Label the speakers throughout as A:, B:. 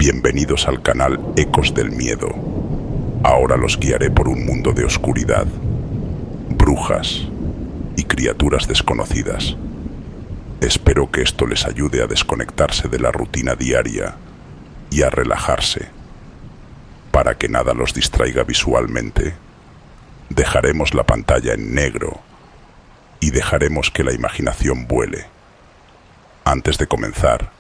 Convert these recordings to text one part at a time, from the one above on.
A: Bienvenidos al canal Ecos del Miedo. Ahora los guiaré por un mundo de oscuridad, brujas y criaturas desconocidas. Espero que esto les ayude a desconectarse de la rutina diaria y a relajarse. Para que nada los distraiga visualmente, dejaremos la pantalla en negro y dejaremos que la imaginación vuele. Antes de comenzar,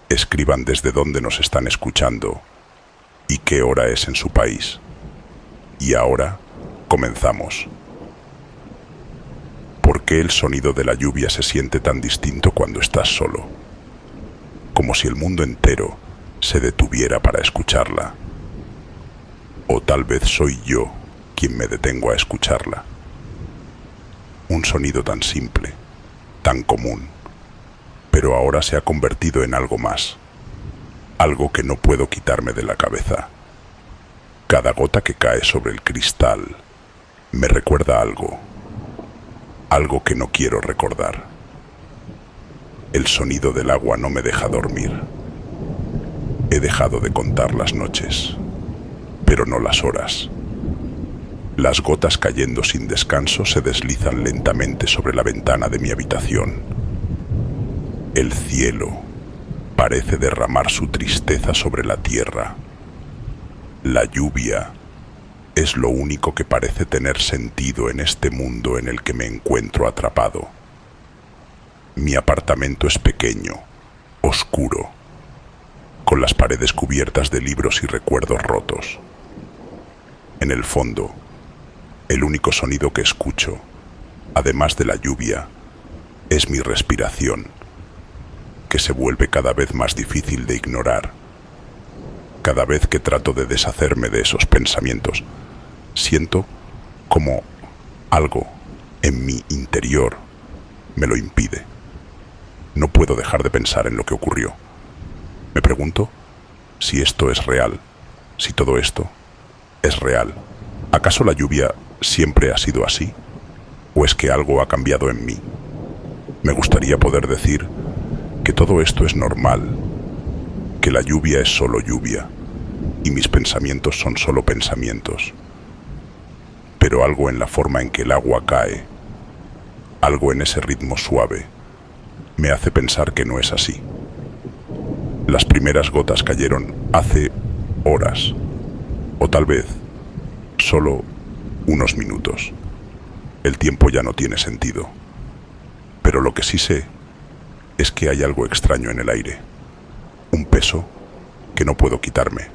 A: escriban desde dónde nos están escuchando y qué hora es en su país. Y ahora, comenzamos. ¿Por qué el sonido de la lluvia se siente tan distinto cuando estás solo? Como si el mundo entero se detuviera para escucharla. O tal vez soy yo quien me detengo a escucharla. Un sonido tan simple, tan común, pero ahora se ha convertido en algo más, algo que no puedo quitarme de la cabeza. Cada gota que cae sobre el cristal me recuerda algo que no quiero recordar. El sonido del agua no me deja dormir. He dejado de contar las noches, pero no las horas. Las gotas cayendo sin descanso se deslizan lentamente sobre la ventana de mi habitación. El cielo parece derramar su tristeza sobre la tierra. La lluvia es lo único que parece tener sentido en este mundo en el que me encuentro atrapado. Mi apartamento es pequeño, oscuro, con las paredes cubiertas de libros y recuerdos rotos. En el fondo, el único sonido que escucho, además de la lluvia, es mi respiración, que se vuelve cada vez más difícil de ignorar. Cada vez que trato de deshacerme de esos pensamientos, siento como algo en mi interior me lo impide. No puedo dejar de pensar en lo que ocurrió. Me pregunto si esto es real, si todo esto es real. ¿Acaso la lluvia siempre ha sido así? ¿O es que algo ha cambiado en mí? Me gustaría poder decir que todo esto es normal, que la lluvia es solo lluvia y mis pensamientos son solo pensamientos. Pero algo en la forma en que el agua cae, algo en ese ritmo suave, me hace pensar que no es así. Las primeras gotas cayeron hace horas, o tal vez solo unos minutos. El tiempo ya no tiene sentido. Pero lo que sí sé es que hay algo extraño en el aire, un peso que no puedo quitarme,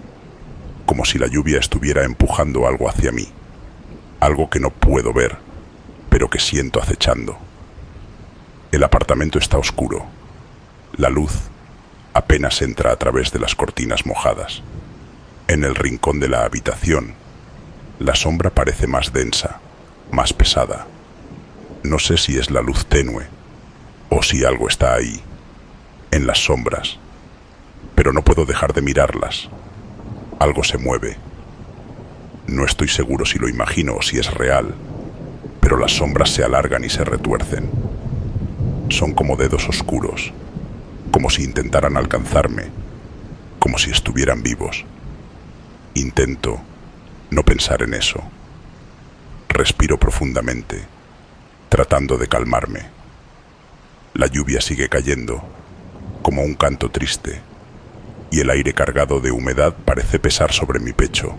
A: como si la lluvia estuviera empujando algo hacia mí, algo que no puedo ver, pero que siento acechando. El apartamento está oscuro, la luz apenas entra a través de las cortinas mojadas. En el rincón de la habitación, la sombra parece más densa, más pesada. No sé si es la luz tenue, o si algo está ahí, en las sombras, pero no puedo dejar de mirarlas. Algo se mueve. No estoy seguro si lo imagino o si es real, pero las sombras se alargan y se retuercen. Son como dedos oscuros, como si intentaran alcanzarme, como si estuvieran vivos. Intento no pensar en eso. Respiro profundamente, tratando de calmarme. La lluvia sigue cayendo, como un canto triste, y el aire cargado de humedad parece pesar sobre mi pecho,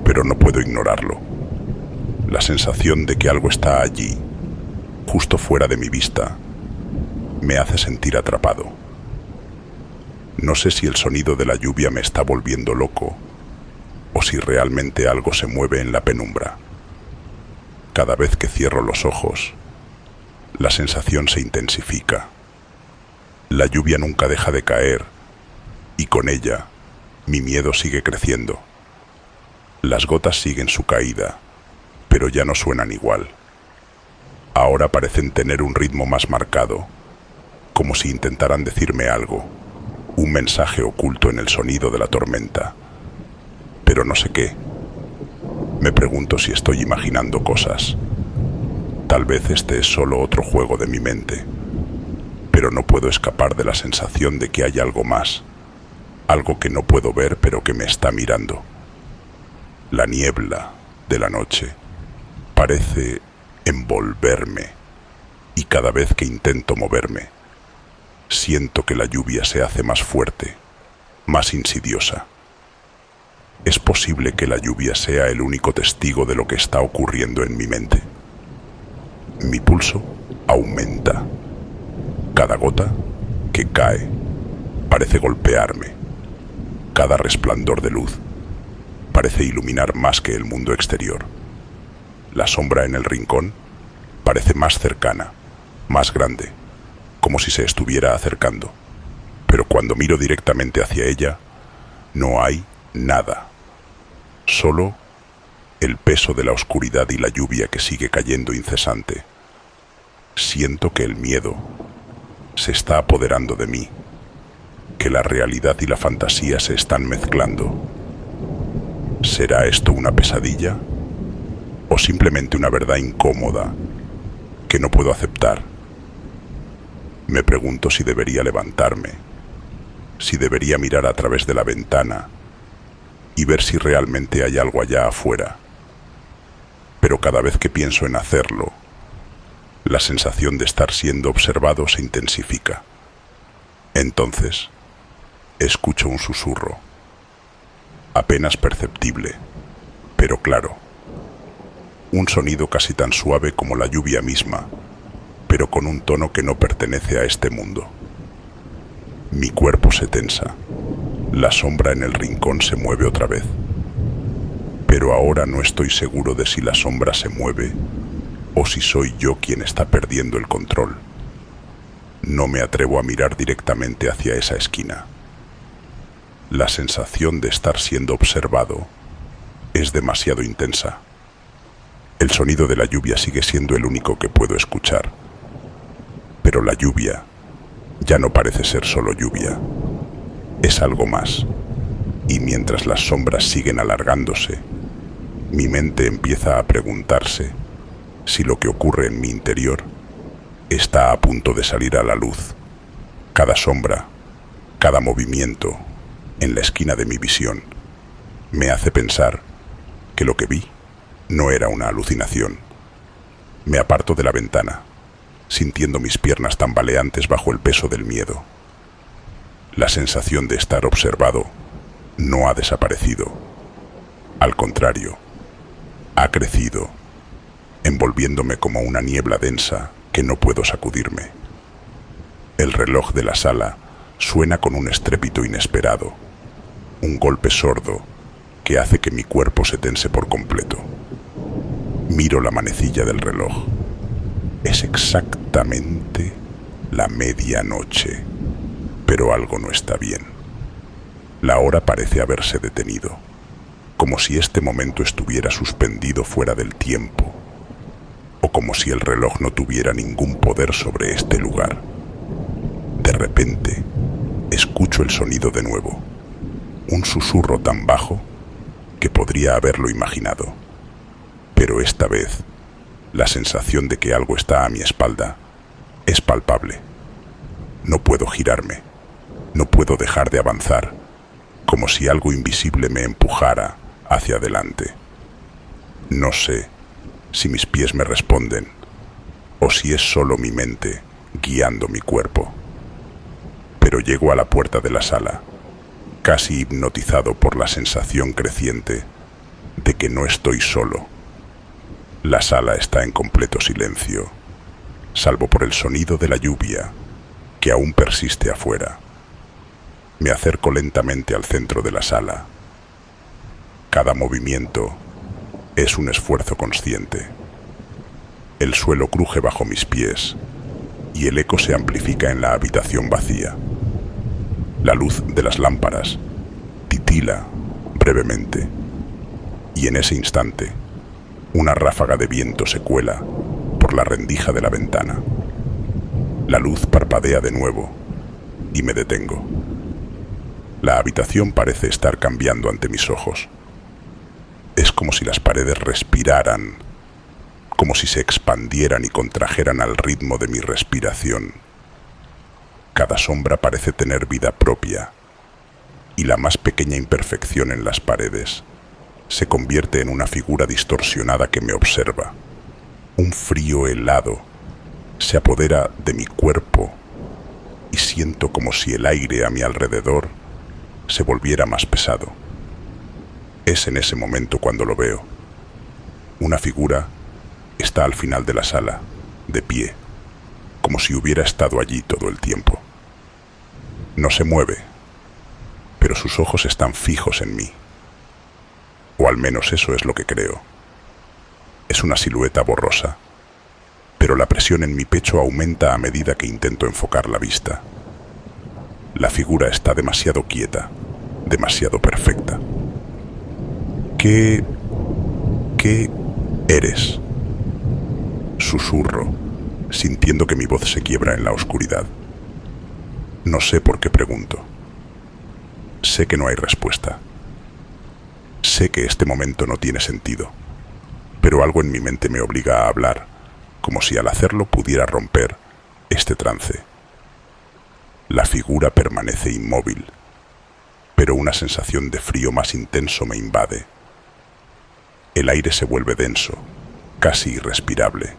A: pero no puedo ignorarlo. La sensación de que algo está allí, justo fuera de mi vista, me hace sentir atrapado. No sé si el sonido de la lluvia me está volviendo loco, o si realmente algo se mueve en la penumbra. Cada vez que cierro los ojos, la sensación se intensifica. La lluvia nunca deja de caer y con ella mi miedo sigue creciendo. Las gotas siguen su caída, pero ya no suenan igual. Ahora parecen tener un ritmo más marcado, como si intentaran decirme algo, un mensaje oculto en el sonido de la tormenta. Pero no sé qué. Me pregunto si estoy imaginando cosas. Tal vez este es solo otro juego de mi mente, pero no puedo escapar de la sensación de que hay algo más, algo que no puedo ver pero que me está mirando. La niebla de la noche parece envolverme y cada vez que intento moverme, siento que la lluvia se hace más fuerte, más insidiosa. ¿Es posible que la lluvia sea el único testigo de lo que está ocurriendo en mi mente? Mi pulso aumenta. Cada gota que cae parece golpearme. Cada resplandor de luz parece iluminar más que el mundo exterior. La sombra en el rincón parece más cercana, más grande, como si se estuviera acercando. Pero cuando miro directamente hacia ella, no hay nada. Solo el peso de la oscuridad y la lluvia que sigue cayendo incesante. Siento que el miedo se está apoderando de mí, que la realidad y la fantasía se están mezclando. ¿Será esto una pesadilla? ¿O simplemente una verdad incómoda que no puedo aceptar? Me pregunto si debería levantarme, si debería mirar a través de la ventana y ver si realmente hay algo allá afuera. Pero cada vez que pienso en hacerlo, la sensación de estar siendo observado se intensifica. Entonces, escucho un susurro, apenas perceptible, pero claro. Un sonido casi tan suave como la lluvia misma, pero con un tono que no pertenece a este mundo. Mi cuerpo se tensa. La sombra en el rincón se mueve otra vez. Pero ahora no estoy seguro de si la sombra se mueve o si soy yo quien está perdiendo el control. No me atrevo a mirar directamente hacia esa esquina. La sensación de estar siendo observado es demasiado intensa. El sonido de la lluvia sigue siendo el único que puedo escuchar. Pero la lluvia ya no parece ser solo lluvia. Es algo más. Y mientras las sombras siguen alargándose, mi mente empieza a preguntarse si lo que ocurre en mi interior está a punto de salir a la luz. Cada sombra, cada movimiento en la esquina de mi visión me hace pensar que lo que vi no era una alucinación. Me aparto de la ventana, sintiendo mis piernas tambaleantes bajo el peso del miedo. La sensación de estar observado no ha desaparecido. Al contrario, ha crecido, envolviéndome como una niebla densa que no puedo sacudirme. El reloj de la sala suena con un estrépito inesperado, un golpe sordo que hace que mi cuerpo se tense por completo. Miro la manecilla del reloj. Es exactamente la medianoche, pero algo no está bien. La hora parece haberse detenido, como si este momento estuviera suspendido fuera del tiempo, o como si el reloj no tuviera ningún poder sobre este lugar. De repente, escucho el sonido de nuevo, un susurro tan bajo que podría haberlo imaginado. Pero esta vez, la sensación de que algo está a mi espalda es palpable. No puedo girarme, no puedo dejar de avanzar, como si algo invisible me empujara hacia adelante. No sé si mis pies me responden o si es solo mi mente guiando mi cuerpo. Pero llego a la puerta de la sala, casi hipnotizado por la sensación creciente de que no estoy solo. La sala está en completo silencio, salvo por el sonido de la lluvia que aún persiste afuera. Me acerco lentamente al centro de la sala. Cada movimiento es un esfuerzo consciente. El suelo cruje bajo mis pies y el eco se amplifica en la habitación vacía. La luz de las lámparas titila brevemente y en ese instante una ráfaga de viento se cuela por la rendija de la ventana. La luz parpadea de nuevo y me detengo. La habitación parece estar cambiando ante mis ojos. Es como si las paredes respiraran, como si se expandieran y contrajeran al ritmo de mi respiración. Cada sombra parece tener vida propia y la más pequeña imperfección en las paredes se convierte en una figura distorsionada que me observa. Un frío helado se apodera de mi cuerpo y siento como si el aire a mi alrededor se volviera más pesado. Es en ese momento cuando lo veo. Una figura está al final de la sala, de pie, como si hubiera estado allí todo el tiempo. No se mueve, pero sus ojos están fijos en mí. O al menos eso es lo que creo. Es una silueta borrosa, pero la presión en mi pecho aumenta a medida que intento enfocar la vista. La figura está demasiado quieta, demasiado perfecta. ¿Qué eres? Susurro, sintiendo que mi voz se quiebra en la oscuridad. No sé por qué pregunto. Sé que no hay respuesta. Sé que este momento no tiene sentido, pero algo en mi mente me obliga a hablar, como si al hacerlo pudiera romper este trance. La figura permanece inmóvil, pero una sensación de frío más intenso me invade. El aire se vuelve denso, casi irrespirable.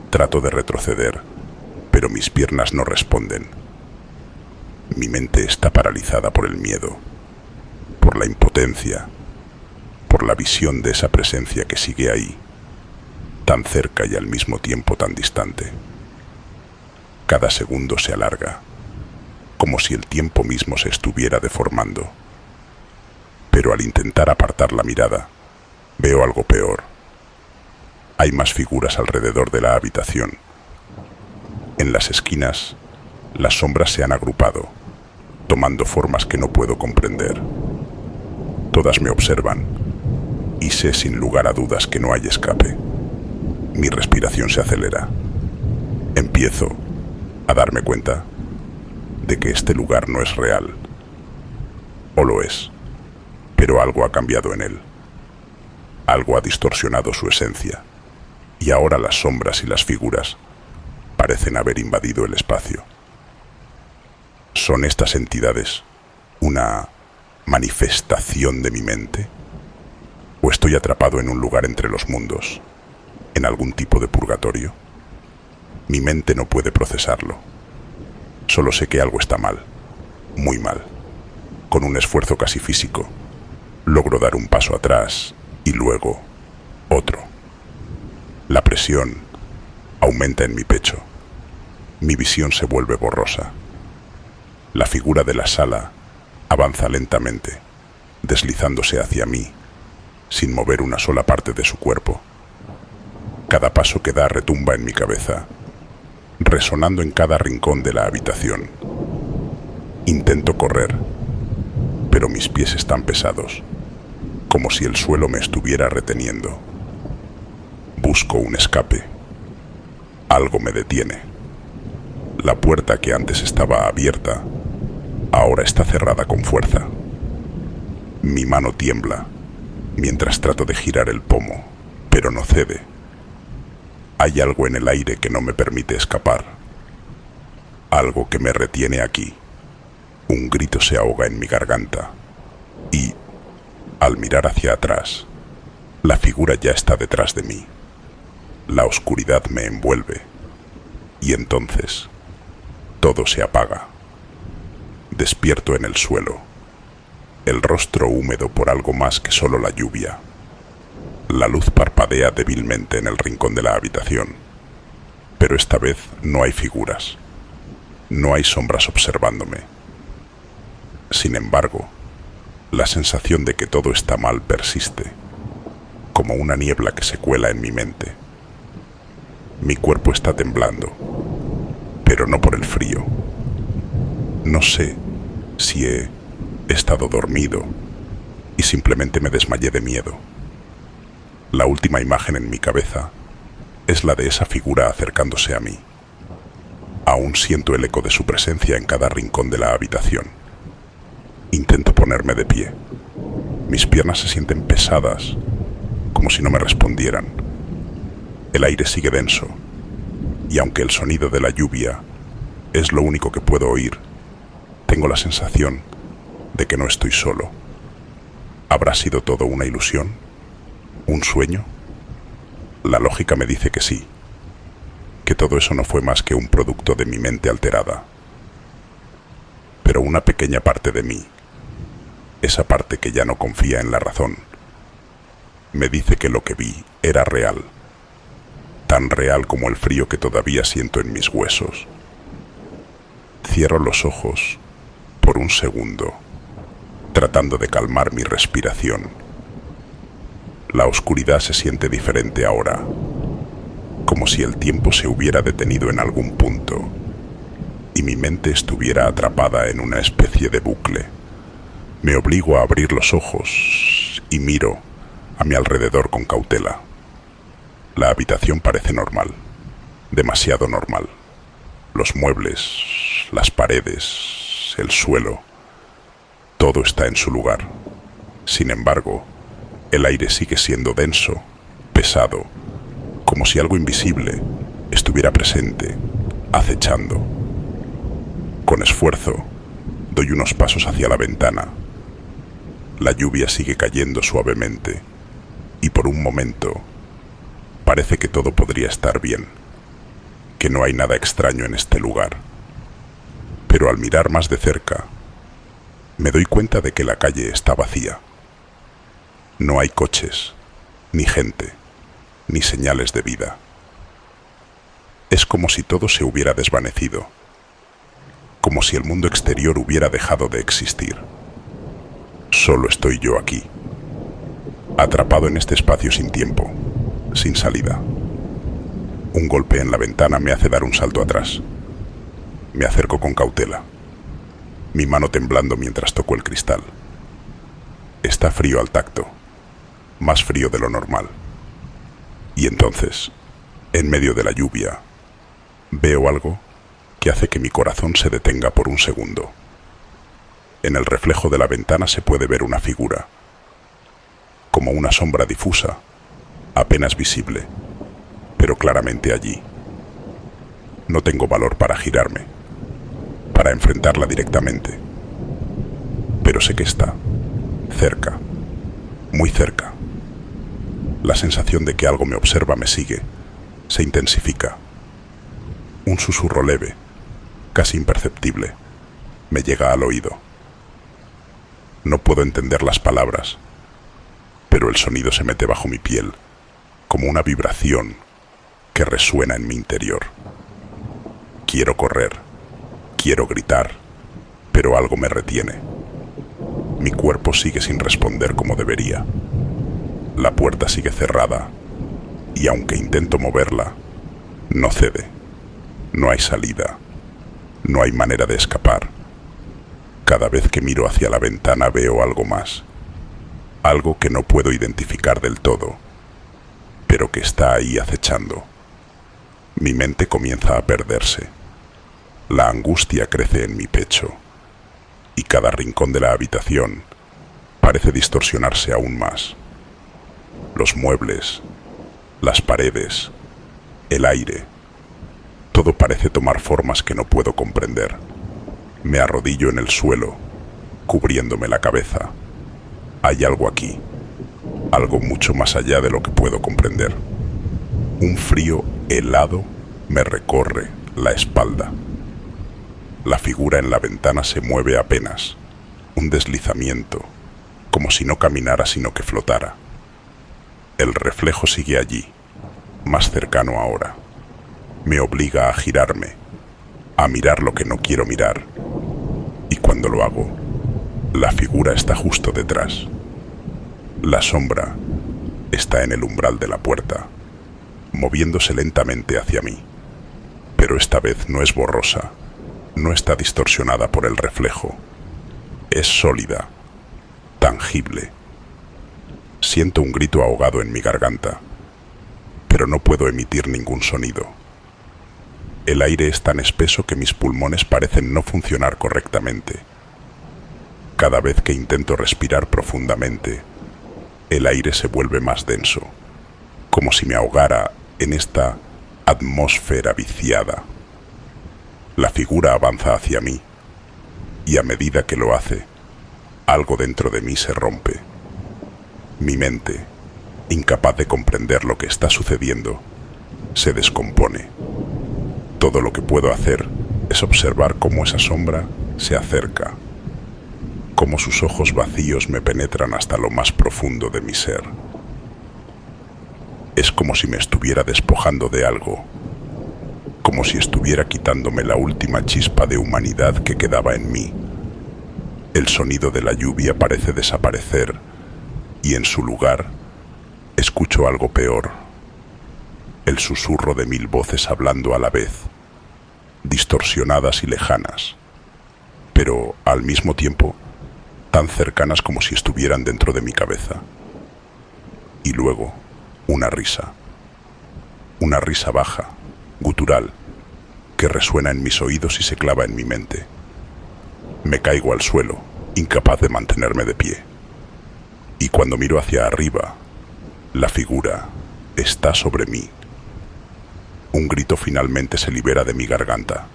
A: Trato de retroceder, pero mis piernas no responden. Mi mente está paralizada por el miedo, por la impotencia, por la visión de esa presencia que sigue ahí, tan cerca y al mismo tiempo tan distante. Cada segundo se alarga, como si el tiempo mismo se estuviera deformando. Pero al intentar apartar la mirada, veo algo peor. Hay más figuras alrededor de la habitación. En las esquinas, las sombras se han agrupado, tomando formas que no puedo comprender. Todas me observan, y sé sin lugar a dudas que no hay escape. Mi respiración se acelera. Empiezo a darme cuenta de que este lugar no es real. O lo es, pero algo ha cambiado en él. Algo ha distorsionado su esencia, y ahora las sombras y las figuras parecen haber invadido el espacio. ¿Son estas entidades una manifestación de mi mente? ¿O estoy atrapado en un lugar entre los mundos, en algún tipo de purgatorio? Mi mente no puede procesarlo. Solo sé que algo está mal, muy mal. Con un esfuerzo casi físico, logro dar un paso atrás y luego otro. La presión aumenta en mi pecho. Mi visión se vuelve borrosa. La figura de la sala avanza lentamente, deslizándose hacia mí, sin mover una sola parte de su cuerpo. Cada paso que da retumba en mi cabeza, resonando en cada rincón de la habitación. Intento correr, pero mis pies están pesados, como si el suelo me estuviera reteniendo. Busco un escape. Algo me detiene. La puerta que antes estaba abierta, ahora está cerrada con fuerza. Mi mano tiembla mientras trato de girar el pomo, pero no cede. Hay algo en el aire que no me permite escapar. Algo que me retiene aquí. Un grito se ahoga en mi garganta y, al mirar hacia atrás, la figura ya está detrás de mí. La oscuridad me envuelve y entonces todo se apaga. Despierto en el suelo, el rostro húmedo por algo más que solo la lluvia. La luz parpadea débilmente en el rincón de la habitación, pero esta vez no hay figuras, no hay sombras observándome. Sin embargo, la sensación de que todo está mal persiste, como una niebla que se cuela en mi mente. Mi cuerpo está temblando, pero no por el frío. No sé si he estado dormido y simplemente me desmayé de miedo. La última imagen en mi cabeza es la de esa figura acercándose a mí. Aún siento el eco de su presencia en cada rincón de la habitación. Intento ponerme de pie. Mis piernas se sienten pesadas, como si no me respondieran. El aire sigue denso, y aunque el sonido de la lluvia es lo único que puedo oír, tengo la sensación de que no estoy solo. ¿Habrá sido todo una ilusión? ¿Un sueño? La lógica me dice que sí, que todo eso no fue más que un producto de mi mente alterada. Pero una pequeña parte de mí, esa parte que ya no confía en la razón, me dice que lo que vi era real, tan real como el frío que todavía siento en mis huesos. Cierro los ojos por un segundo, tratando de calmar mi respiración. La oscuridad se siente diferente ahora, como si el tiempo se hubiera detenido en algún punto y mi mente estuviera atrapada en una especie de bucle. Me obligo a abrir los ojos y miro a mi alrededor con cautela. La habitación parece normal, demasiado normal. Los muebles, las paredes, el suelo, todo está en su lugar. Sin embargo, el aire sigue siendo denso, pesado, como si algo invisible estuviera presente, acechando. Con esfuerzo, doy unos pasos hacia la ventana. La lluvia sigue cayendo suavemente y por un momento parece que todo podría estar bien, que no hay nada extraño en este lugar. Pero al mirar más de cerca, me doy cuenta de que la calle está vacía. No hay coches, ni gente, ni señales de vida. Es como si todo se hubiera desvanecido, como si el mundo exterior hubiera dejado de existir. Solo estoy yo aquí, atrapado en este espacio sin tiempo, sin salida. Un golpe en la ventana me hace dar un salto atrás. Me acerco con cautela, mi mano temblando mientras toco el cristal. Está frío al tacto, más frío de lo normal. Y entonces, en medio de la lluvia, veo algo que hace que mi corazón se detenga por un segundo. En el reflejo de la ventana se puede ver una figura, como una sombra difusa, apenas visible, pero claramente allí. No tengo valor para girarme, para enfrentarla directamente, pero sé que está cerca, muy cerca. La sensación de que algo me observa me sigue, se intensifica. Un susurro leve, casi imperceptible, me llega al oído. No puedo entender las palabras, pero el sonido se mete bajo mi piel, como una vibración que resuena en mi interior. Quiero correr, quiero gritar, pero algo me retiene. Mi cuerpo sigue sin responder como debería. La puerta sigue cerrada, y aunque intento moverla, no cede. No hay salida, no hay manera de escapar. Cada vez que miro hacia la ventana veo algo más, algo que no puedo identificar del todo, pero que está ahí acechando. Mi mente comienza a perderse. La angustia crece en mi pecho, y cada rincón de la habitación parece distorsionarse aún más. Los muebles, las paredes, el aire, todo parece tomar formas que no puedo comprender. Me arrodillo en el suelo, cubriéndome la cabeza. Hay algo aquí, algo mucho más allá de lo que puedo comprender. Un frío helado me recorre la espalda. La figura en la ventana se mueve apenas, un deslizamiento, como si no caminara sino que flotara. El reflejo sigue allí, más cercano ahora. Me obliga a girarme, a mirar lo que no quiero mirar. Y cuando lo hago, la figura está justo detrás. La sombra está en el umbral de la puerta, moviéndose lentamente hacia mí. Pero esta vez no es borrosa, no está distorsionada por el reflejo. Es sólida, tangible. Siento un grito ahogado en mi garganta, pero no puedo emitir ningún sonido. El aire es tan espeso que mis pulmones parecen no funcionar correctamente. Cada vez que intento respirar profundamente, el aire se vuelve más denso, como si me ahogara en esta atmósfera viciada. La figura avanza hacia mí, y a medida que lo hace, algo dentro de mí se rompe. Mi mente, incapaz de comprender lo que está sucediendo, se descompone. Todo lo que puedo hacer es observar cómo esa sombra se acerca, cómo sus ojos vacíos me penetran hasta lo más profundo de mi ser. Es como si me estuviera despojando de algo, como si estuviera quitándome la última chispa de humanidad que quedaba en mí. El sonido de la lluvia parece desaparecer y en su lugar escucho algo peor, el susurro de 1000 voces hablando a la vez, distorsionadas y lejanas, pero al mismo tiempo tan cercanas como si estuvieran dentro de mi cabeza. Y luego, una risa baja, gutural, que resuena en mis oídos y se clava en mi mente. Me caigo al suelo, incapaz de mantenerme de pie. Y cuando miro hacia arriba, la figura está sobre mí. Un grito finalmente se libera de mi garganta,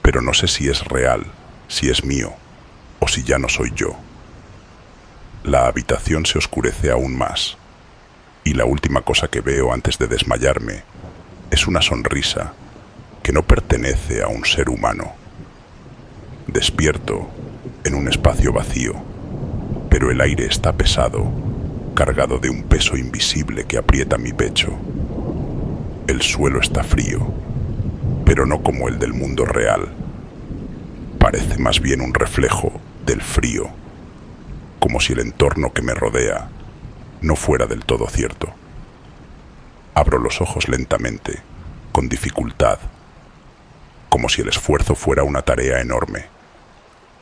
A: pero no sé si es real, si es mío, o si ya no soy yo. La habitación se oscurece aún más, y la última cosa que veo antes de desmayarme es una sonrisa que no pertenece a un ser humano. Despierto en un espacio vacío, pero el aire está pesado, cargado de un peso invisible que aprieta mi pecho. El suelo está frío, pero no como el del mundo real. Parece más bien un reflejo del frío, como si el entorno que me rodea no fuera del todo cierto. Abro los ojos lentamente, con dificultad, como si el esfuerzo fuera una tarea enorme.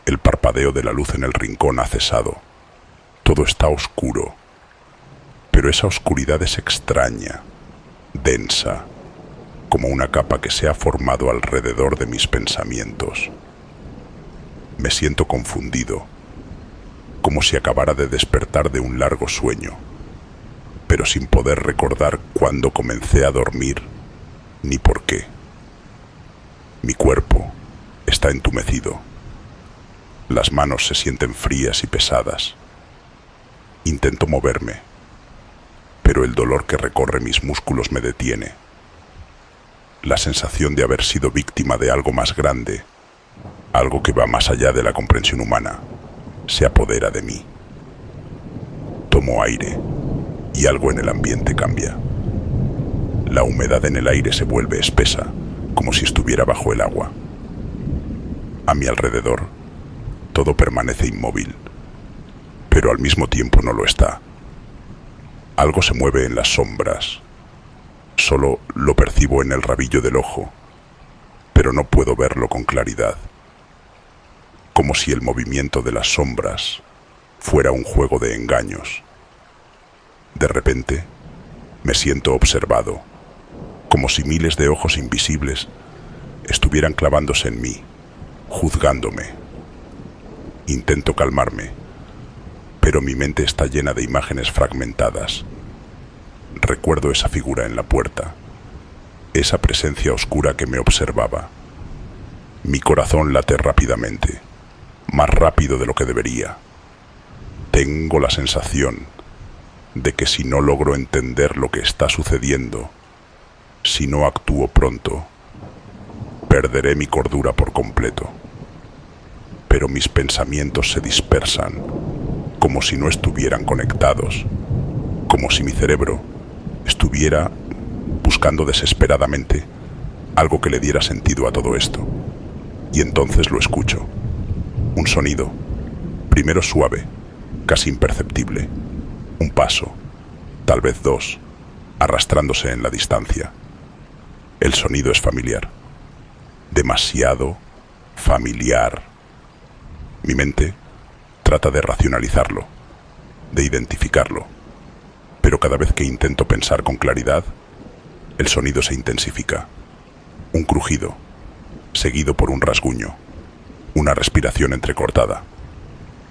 A: El parpadeo de la luz en el rincón ha cesado. Todo está oscuro, pero esa oscuridad es extraña, densa, como una capa que se ha formado alrededor de mis pensamientos. Me siento confundido, como si acabara de despertar de un largo sueño, pero sin poder recordar cuándo comencé a dormir ni por qué. Mi cuerpo está entumecido. Las manos se sienten frías y pesadas. Intento moverme, pero el dolor que recorre mis músculos me detiene. La sensación de haber sido víctima de algo más grande, algo que va más allá de la comprensión humana, se apodera de mí. Tomo aire y algo en el ambiente cambia. La humedad en el aire se vuelve espesa, como si estuviera bajo el agua. A mi alrededor, todo permanece inmóvil, pero al mismo tiempo no lo está. Algo se mueve en las sombras. Solo lo percibo en el rabillo del ojo, pero no puedo verlo con claridad. Como si el movimiento de las sombras fuera un juego de engaños. De repente, me siento observado, como si miles de ojos invisibles estuvieran clavándose en mí, juzgándome. Intento calmarme, pero mi mente está llena de imágenes fragmentadas. Recuerdo esa figura en la puerta, esa presencia oscura que me observaba. Mi corazón late rápidamente, más rápido de lo que debería. Tengo la sensación de que si no logro entender lo que está sucediendo, si no actúo pronto, perderé mi cordura por completo. Pero mis pensamientos se dispersan, como si no estuvieran conectados, como si mi cerebro estuviera buscando desesperadamente algo que le diera sentido a todo esto. Y entonces lo escucho. Un sonido, primero suave, casi imperceptible. Un paso, tal vez dos, arrastrándose en la distancia. El sonido es familiar. Demasiado familiar. Mi mente trata de racionalizarlo, de identificarlo, pero cada vez que intento pensar con claridad, el sonido se intensifica. Un crujido, seguido por un rasguño, una respiración entrecortada.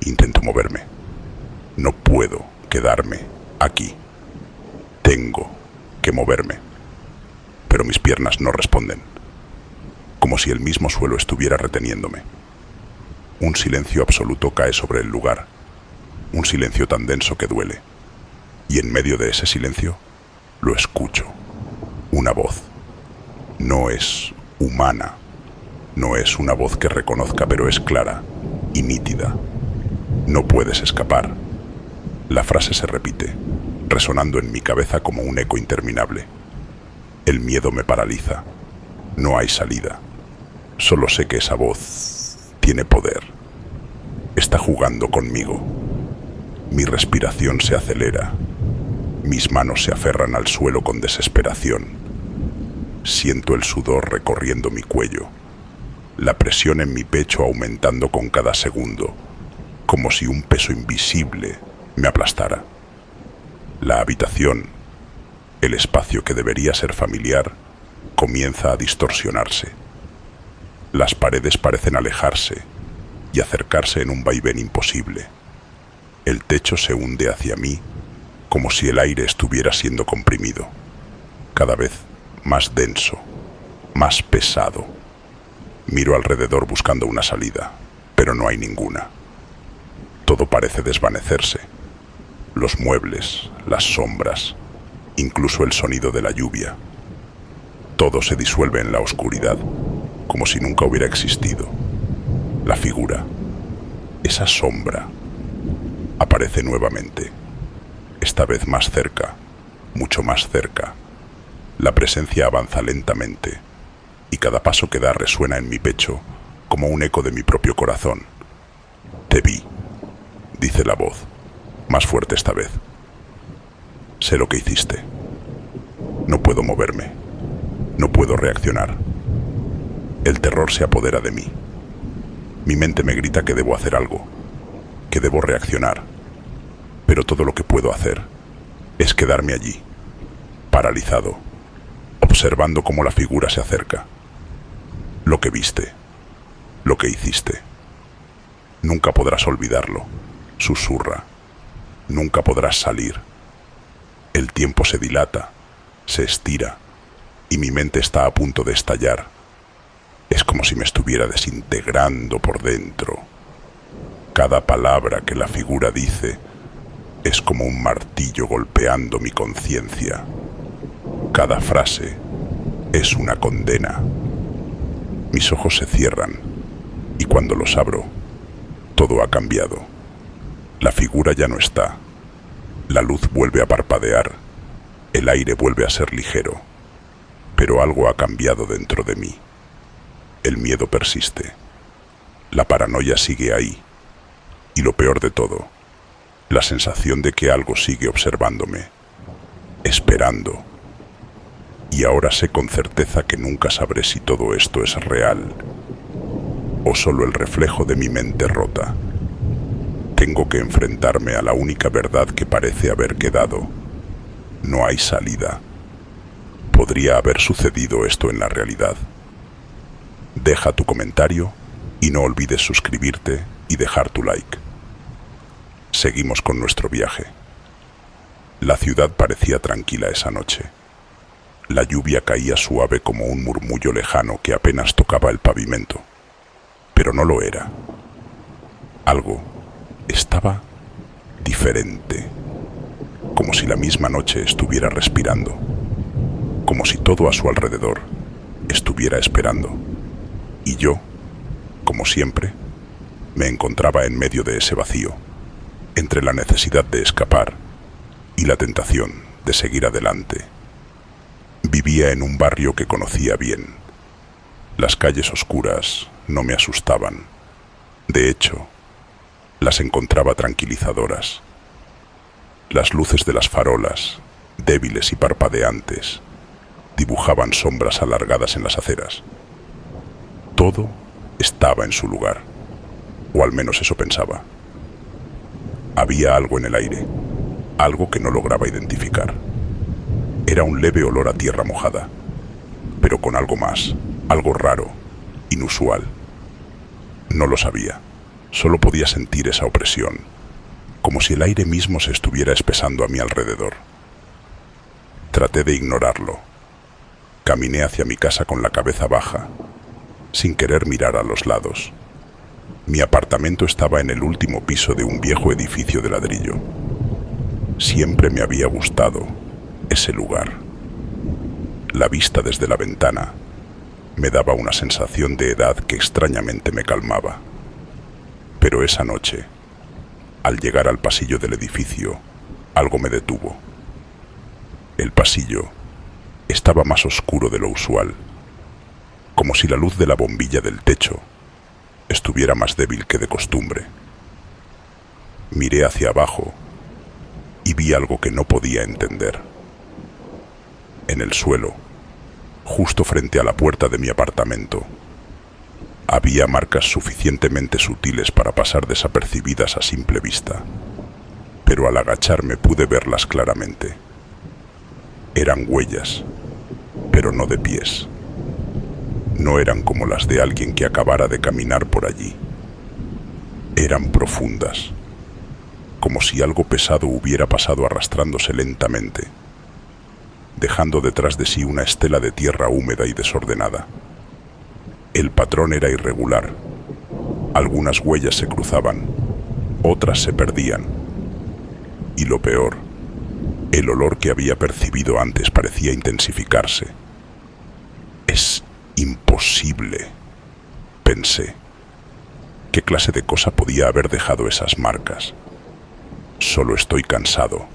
A: Intento moverme. No puedo quedarme aquí. Tengo que moverme. Pero mis piernas no responden, como si el mismo suelo estuviera reteniéndome. Un silencio absoluto cae sobre el lugar, un silencio tan denso que duele. Y en medio de ese silencio, lo escucho. Una voz. No es humana. No es una voz que reconozca, pero es clara y nítida. No puedes escapar. La frase se repite, resonando en mi cabeza como un eco interminable. El miedo me paraliza. No hay salida. Solo sé que esa voz tiene poder. Está jugando conmigo. Mi respiración se acelera. Mis manos se aferran al suelo con desesperación. Siento el sudor recorriendo mi cuello. La presión en mi pecho aumentando con cada segundo, como si un peso invisible me aplastara. La habitación, el espacio que debería ser familiar, comienza a distorsionarse. Las paredes parecen alejarse y acercarse en un vaivén imposible. El techo se hunde hacia mí, como si el aire estuviera siendo comprimido, cada vez más denso, más pesado. Miro alrededor buscando una salida, pero no hay ninguna. Todo parece desvanecerse. Los muebles, las sombras, incluso el sonido de la lluvia. Todo se disuelve en la oscuridad, como si nunca hubiera existido. La figura, esa sombra, aparece nuevamente, esta vez más cerca, mucho más cerca. La presencia avanza lentamente, y cada paso que da resuena en mi pecho como un eco de mi propio corazón. Te vi, dice la voz, más fuerte esta vez. Sé lo que hiciste. No puedo moverme. No puedo reaccionar. El terror se apodera de mí. Mi mente me grita que debo hacer algo, que debo reaccionar. Pero todo lo que puedo hacer es quedarme allí, paralizado, observando cómo la figura se acerca. Lo que viste, lo que hiciste. Nunca podrás olvidarlo, susurra. Nunca podrás salir. El tiempo se dilata, se estira, y mi mente está a punto de estallar. Es como si me estuviera desintegrando por dentro. Cada palabra que la figura dice es como un martillo golpeando mi conciencia. Cada frase es una condena. Mis ojos se cierran, y cuando los abro, todo ha cambiado. La figura ya no está. La luz vuelve a parpadear. El aire vuelve a ser ligero. Pero algo ha cambiado dentro de mí. El miedo persiste. La paranoia sigue ahí. Y lo peor de todo, la sensación de que algo sigue observándome, esperando. Y ahora sé con certeza que nunca sabré si todo esto es real o solo el reflejo de mi mente rota. Tengo que enfrentarme a la única verdad que parece haber quedado. No hay salida. ¿Podría haber sucedido esto en la realidad? Deja tu comentario y no olvides suscribirte y dejar tu like. Seguimos con nuestro viaje. La ciudad parecía tranquila esa noche. La lluvia caía suave como un murmullo lejano que apenas tocaba el pavimento. Pero no lo era. Algo estaba diferente. Como si la misma noche estuviera respirando. Como si todo a su alrededor estuviera esperando. Y yo, como siempre, me encontraba en medio de ese vacío, entre la necesidad de escapar y la tentación de seguir adelante. Vivía en un barrio que conocía bien. Las calles oscuras no me asustaban. De hecho, las encontraba tranquilizadoras. Las luces de las farolas, débiles y parpadeantes, dibujaban sombras alargadas en las aceras. Todo estaba en su lugar, o al menos eso pensaba. Había algo en el aire, algo que no lograba identificar. Era un leve olor a tierra mojada, pero con algo más, algo raro, inusual. No lo sabía, solo podía sentir esa opresión, como si el aire mismo se estuviera espesando a mi alrededor. Traté de ignorarlo. Caminé hacia mi casa con la cabeza baja, sin querer mirar a los lados. Mi apartamento estaba en el último piso de un viejo edificio de ladrillo. Siempre me había gustado ese lugar. La vista desde la ventana me daba una sensación de edad que extrañamente me calmaba. Pero esa noche, al llegar al pasillo del edificio, algo me detuvo. El pasillo estaba más oscuro de lo usual, como si la luz de la bombilla del techo estuviera más débil que de costumbre. Miré hacia abajo y vi algo que no podía entender. En el suelo, justo frente a la puerta de mi apartamento, había marcas suficientemente sutiles para pasar desapercibidas a simple vista, pero al agacharme pude verlas claramente. Eran huellas, pero no de pies. No eran como las de alguien que acabara de caminar por allí. Eran profundas, como si algo pesado hubiera pasado arrastrándose lentamente, dejando detrás de sí una estela de tierra húmeda y desordenada. El patrón era irregular. Algunas huellas se cruzaban, otras se perdían. Y lo peor, el olor que había percibido antes parecía intensificarse. Es imposible, pensé. ¿Qué clase de cosa podía haber dejado esas marcas? Solo estoy cansado,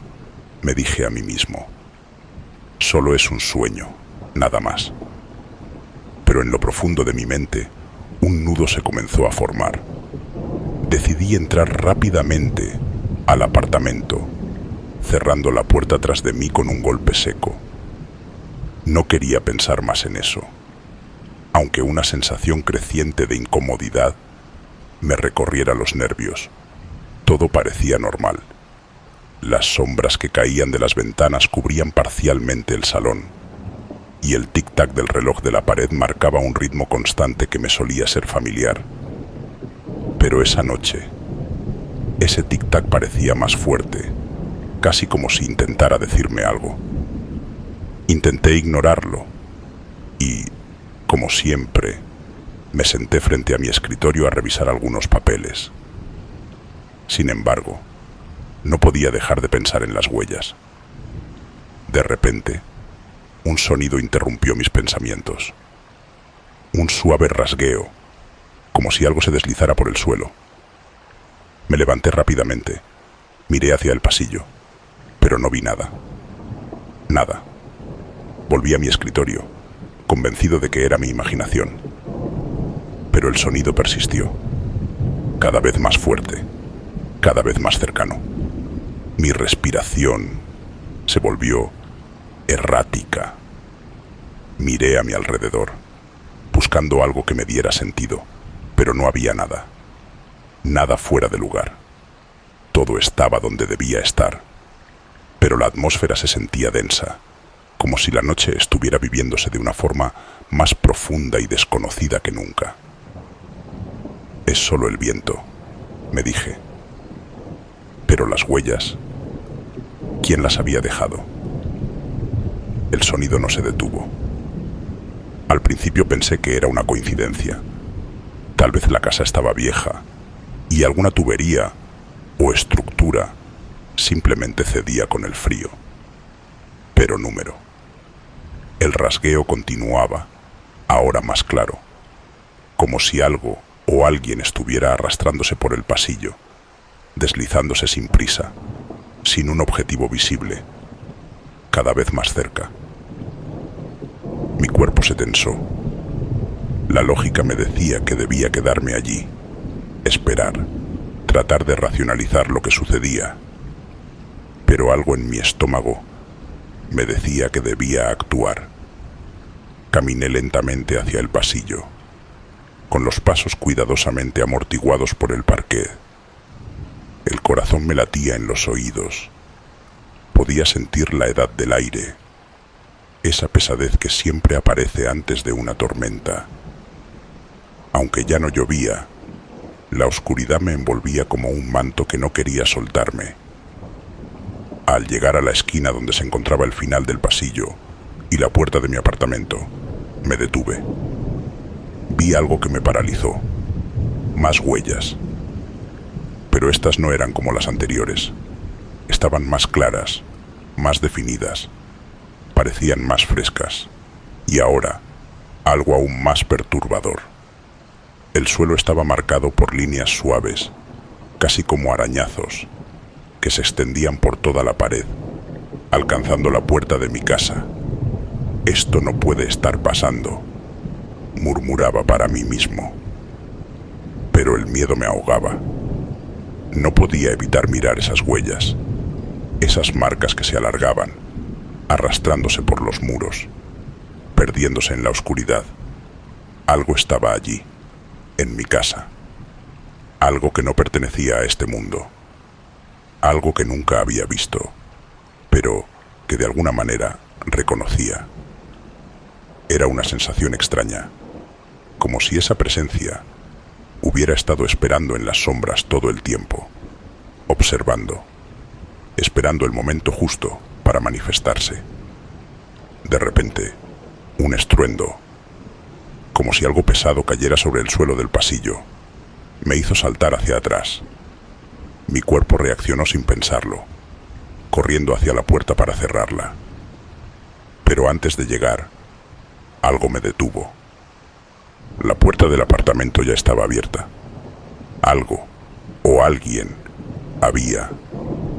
A: me dije a mí mismo. Solo es un sueño, nada más. Pero en lo profundo de mi mente, un nudo se comenzó a formar. Decidí entrar rápidamente al apartamento, cerrando la puerta tras de mí con un golpe seco. No quería pensar más en eso, aunque una sensación creciente de incomodidad me recorriera los nervios. Todo parecía normal. Las sombras que caían de las ventanas cubrían parcialmente el salón, y el tic-tac del reloj de la pared marcaba un ritmo constante que me solía ser familiar. Pero esa noche, ese tic-tac parecía más fuerte, casi como si intentara decirme algo. Intenté ignorarlo y, como siempre, me senté frente a mi escritorio a revisar algunos papeles. Sin embargo, no podía dejar de pensar en las huellas. De repente, un sonido interrumpió mis pensamientos. Un suave rasgueo, como si algo se deslizara por el suelo. Me levanté rápidamente, miré hacia el pasillo, pero no vi nada. Nada. Volví a mi escritorio, convencido de que era mi imaginación. Pero el sonido persistió, cada vez más fuerte, cada vez más cercano. Mi respiración se volvió errática. Miré a mi alrededor, buscando algo que me diera sentido, pero no había nada. Nada fuera de lugar. Todo estaba donde debía estar, pero la atmósfera se sentía densa, como si la noche estuviera viviéndose de una forma más profunda y desconocida que nunca. Es solo el viento, me dije. Pero las huellas, ¿quién las había dejado? El sonido no se detuvo. Al principio pensé que era una coincidencia. Tal vez la casa estaba vieja y alguna tubería o estructura simplemente cedía con el frío. Pero número. El rasgueo continuaba, ahora más claro, como si algo o alguien estuviera arrastrándose por el pasillo, deslizándose sin prisa, sin un objetivo visible, cada vez más cerca. Mi cuerpo se tensó. La lógica me decía que debía quedarme allí, esperar, tratar de racionalizar lo que sucedía. Pero algo en mi estómago me decía que debía actuar. Caminé lentamente hacia el pasillo, con los pasos cuidadosamente amortiguados por el parquet. El corazón me latía en los oídos. Podía sentir la edad del aire, esa pesadez que siempre aparece antes de una tormenta. Aunque ya no llovía, la oscuridad me envolvía como un manto que no quería soltarme. Al llegar a la esquina donde se encontraba el final del pasillo y la puerta de mi apartamento, me detuve. Vi algo que me paralizó. Más huellas. Pero estas no eran como las anteriores. Estaban más claras, más definidas, parecían más frescas. Y ahora, algo aún más perturbador. El suelo estaba marcado por líneas suaves, casi como arañazos, que se extendían por toda la pared, alcanzando la puerta de mi casa. Esto no puede estar pasando, murmuraba para mí mismo. Pero el miedo me ahogaba. No podía evitar mirar esas huellas, esas marcas que se alargaban, arrastrándose por los muros, perdiéndose en la oscuridad. Algo estaba allí, en mi casa. Algo que no pertenecía a este mundo. Algo que nunca había visto, pero que de alguna manera reconocía. Era una sensación extraña, como si esa presencia hubiera estado esperando en las sombras todo el tiempo, observando, esperando el momento justo para manifestarse. De repente, un estruendo, como si algo pesado cayera sobre el suelo del pasillo, me hizo saltar hacia atrás. Mi cuerpo reaccionó sin pensarlo, corriendo hacia la puerta para cerrarla. Pero antes de llegar, algo me detuvo. La puerta del apartamento ya estaba abierta. Algo o alguien había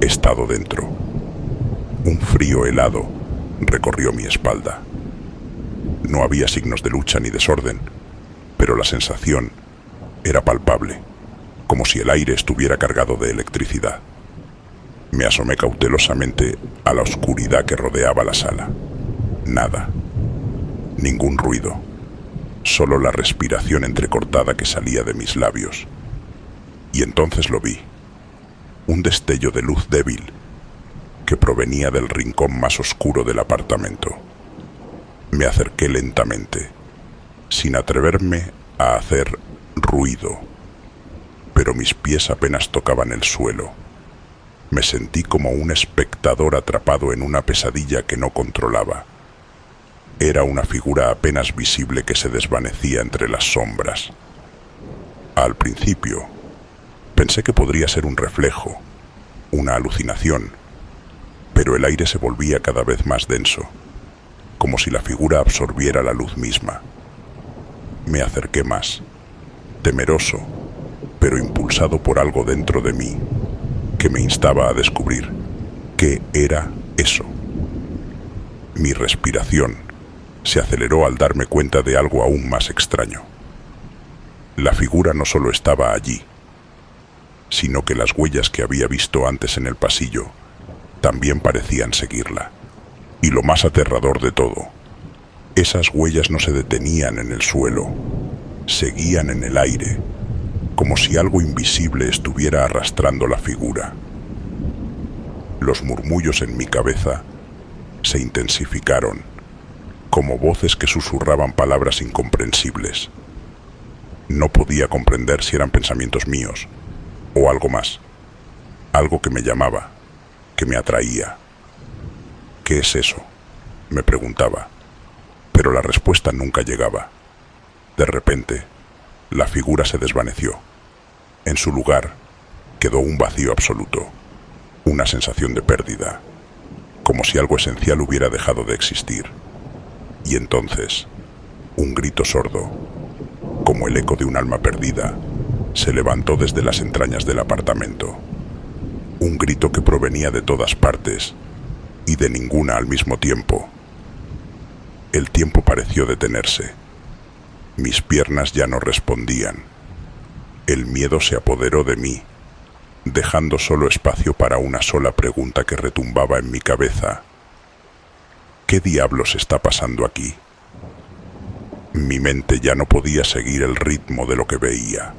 A: estado dentro. Un frío helado recorrió mi espalda. No había signos de lucha ni desorden, pero la sensación era palpable, como si el aire estuviera cargado de electricidad. Me asomé cautelosamente a la oscuridad que rodeaba la sala. Nada. Ningún ruido. Solo la respiración entrecortada que salía de mis labios. Y entonces lo vi. Un destello de luz débil que provenía del rincón más oscuro del apartamento. Me acerqué lentamente, sin atreverme a hacer ruido, pero mis pies apenas tocaban el suelo. Me sentí como un espectador atrapado en una pesadilla que no controlaba. Era una figura apenas visible que se desvanecía entre las sombras. Al principio, pensé que podría ser un reflejo, una alucinación, pero el aire se volvía cada vez más denso, como si la figura absorbiera la luz misma. Me acerqué más, temeroso, pero impulsado por algo dentro de mí, que me instaba a descubrir qué era eso. Mi respiración se aceleró al darme cuenta de algo aún más extraño. La figura no solo estaba allí, sino que las huellas que había visto antes en el pasillo también parecían seguirla. Y lo más aterrador de todo, esas huellas no se detenían en el suelo, seguían en el aire, como si algo invisible estuviera arrastrando la figura. Los murmullos en mi cabeza se intensificaron, como voces que susurraban palabras incomprensibles. No podía comprender si eran pensamientos míos o algo más, algo que me llamaba, que me atraía. ¿Qué es eso?, me preguntaba, pero la respuesta nunca llegaba. De repente, la figura se desvaneció. En su lugar quedó un vacío absoluto, una sensación de pérdida, como si algo esencial hubiera dejado de existir. Y entonces, un grito sordo, como el eco de un alma perdida, se levantó desde las entrañas del apartamento. Un grito que provenía de todas partes y de ninguna al mismo tiempo. El tiempo pareció detenerse. Mis piernas ya no respondían. El miedo se apoderó de mí, dejando solo espacio para una sola pregunta que retumbaba en mi cabeza. ¿Qué diablos está pasando aquí? Mi mente ya no podía seguir el ritmo de lo que veía.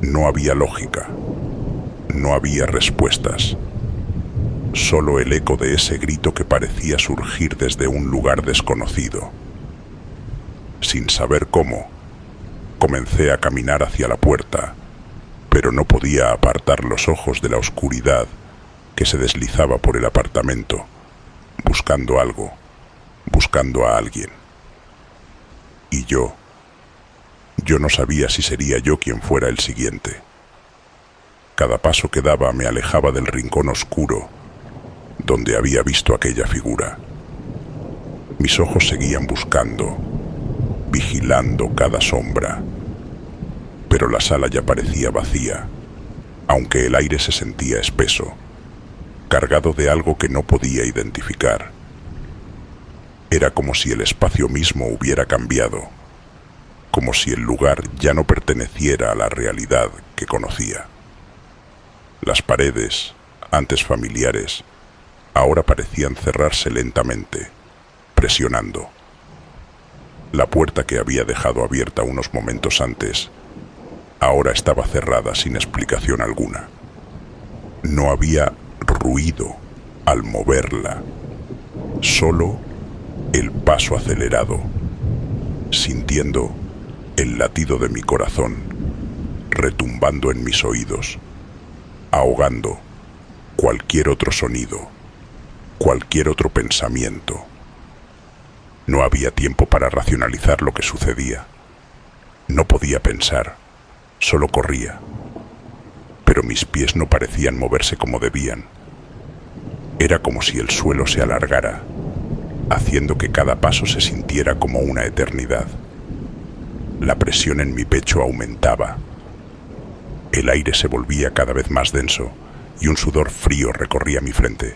A: No había lógica, no había respuestas, solo el eco de ese grito que parecía surgir desde un lugar desconocido. Sin saber cómo, comencé a caminar hacia la puerta, pero no podía apartar los ojos de la oscuridad que se deslizaba por el apartamento, buscando algo, buscando a alguien. Y yo Yo no sabía si sería yo quien fuera el siguiente. Cada paso que daba me alejaba del rincón oscuro donde había visto aquella figura. Mis ojos seguían buscando, vigilando cada sombra, pero la sala ya parecía vacía, aunque el aire se sentía espeso, cargado de algo que no podía identificar. Era como si el espacio mismo hubiera cambiado, como si el lugar ya no perteneciera a la realidad que conocía. Las paredes, antes familiares, ahora parecían cerrarse lentamente, presionando. La puerta que había dejado abierta unos momentos antes, ahora estaba cerrada sin explicación alguna. No había ruido al moverla, solo el paso acelerado, sintiendo el latido de mi corazón, retumbando en mis oídos, ahogando cualquier otro sonido, cualquier otro pensamiento. No había tiempo para racionalizar lo que sucedía. No podía pensar, solo corría. Pero mis pies no parecían moverse como debían. Era como si el suelo se alargara, haciendo que cada paso se sintiera como una eternidad. La presión en mi pecho aumentaba. El aire se volvía cada vez más denso y un sudor frío recorría mi frente.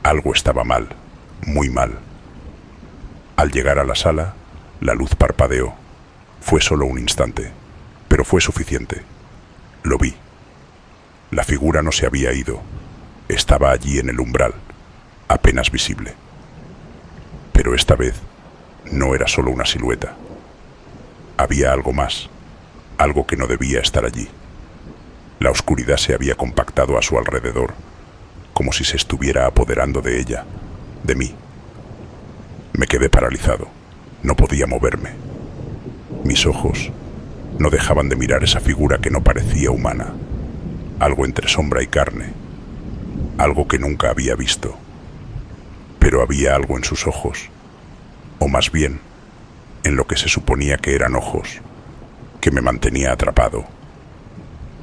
A: Algo estaba mal, muy mal. Al llegar a la sala, la luz parpadeó. Fue solo un instante, pero fue suficiente. Lo vi. La figura no se había ido. Estaba allí en el umbral, apenas visible. Pero esta vez no era solo una silueta. Había algo más, algo que no debía estar allí. La oscuridad se había compactado a su alrededor, como si se estuviera apoderando de ella, de mí. Me quedé paralizado, no podía moverme. Mis ojos no dejaban de mirar esa figura que no parecía humana, algo entre sombra y carne, algo que nunca había visto. Pero había algo en sus ojos, o más bien, en lo que se suponía que eran ojos, que me mantenía atrapado.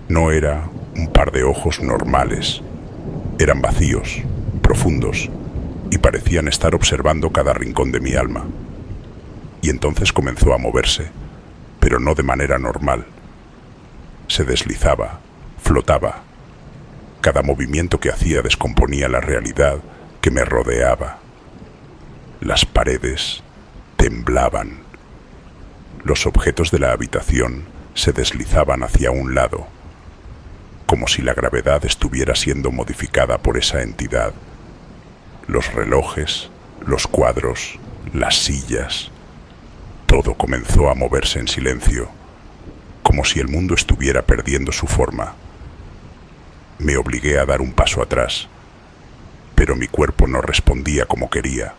A: No era un par de ojos normales, eran vacíos, profundos, y parecían estar observando cada rincón de mi alma. Y entonces comenzó a moverse, pero no de manera normal. Se deslizaba, flotaba. Cada movimiento que hacía descomponía la realidad que me rodeaba. Las paredes temblaban. Los objetos de la habitación se deslizaban hacia un lado, como si la gravedad estuviera siendo modificada por esa entidad. Los relojes, los cuadros, las sillas, todo comenzó a moverse en silencio, como si el mundo estuviera perdiendo su forma. Me obligué a dar un paso atrás, pero mi cuerpo no respondía como quería.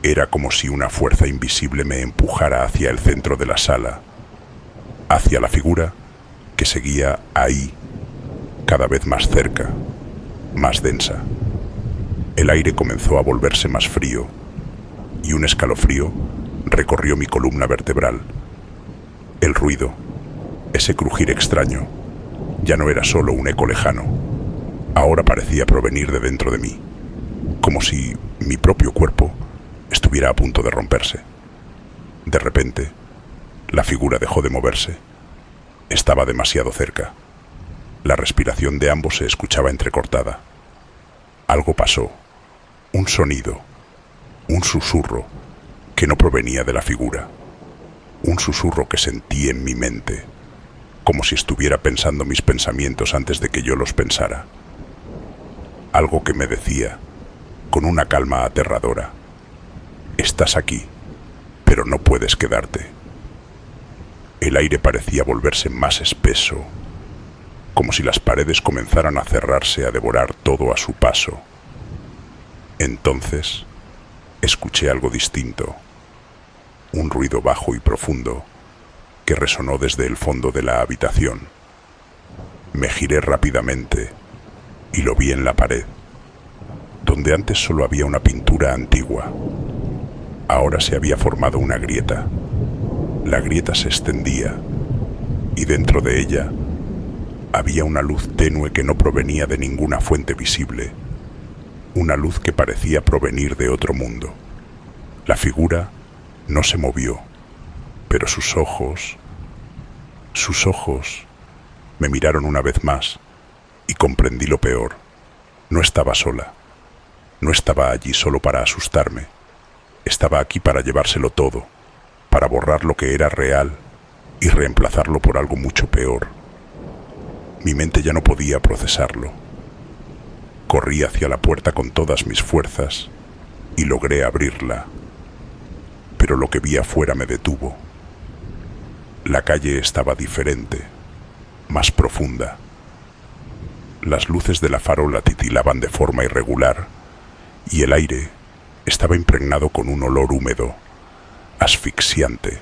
A: Era como si una fuerza invisible me empujara hacia el centro de la sala, hacia la figura que seguía ahí, cada vez más cerca, más densa. El aire comenzó a volverse más frío y un escalofrío recorrió mi columna vertebral. El ruido, ese crujir extraño, ya no era solo un eco lejano. Ahora parecía provenir de dentro de mí, como si mi propio cuerpo estuviera a punto de romperse. De repente, la figura dejó de moverse. Estaba demasiado cerca. La respiración de ambos se escuchaba entrecortada. Algo pasó, un sonido, un susurro que no provenía de la figura. Un susurro que sentí en mi mente, como si estuviera pensando mis pensamientos antes de que yo los pensara. Algo que me decía, con una calma aterradora: estás aquí, pero no puedes quedarte. El aire parecía volverse más espeso, como si las paredes comenzaran a cerrarse, a devorar todo a su paso. Entonces, escuché algo distinto, un ruido bajo y profundo que resonó desde el fondo de la habitación. Me giré rápidamente y lo vi en la pared, donde antes solo había una pintura antigua. Ahora se había formado una grieta. La grieta se extendía y dentro de ella había una luz tenue que no provenía de ninguna fuente visible, una luz que parecía provenir de otro mundo. La figura no se movió, pero sus ojos me miraron una vez más y comprendí lo peor. No estaba sola, no estaba allí solo para asustarme, estaba aquí para llevárselo todo, para borrar lo que era real y reemplazarlo por algo mucho peor. Mi mente ya no podía procesarlo. Corrí hacia la puerta con todas mis fuerzas y logré abrirla, pero lo que vi afuera me detuvo. La calle estaba diferente, más profunda. Las luces de la farola titilaban de forma irregular y el aire estaba impregnado con un olor húmedo, asfixiante.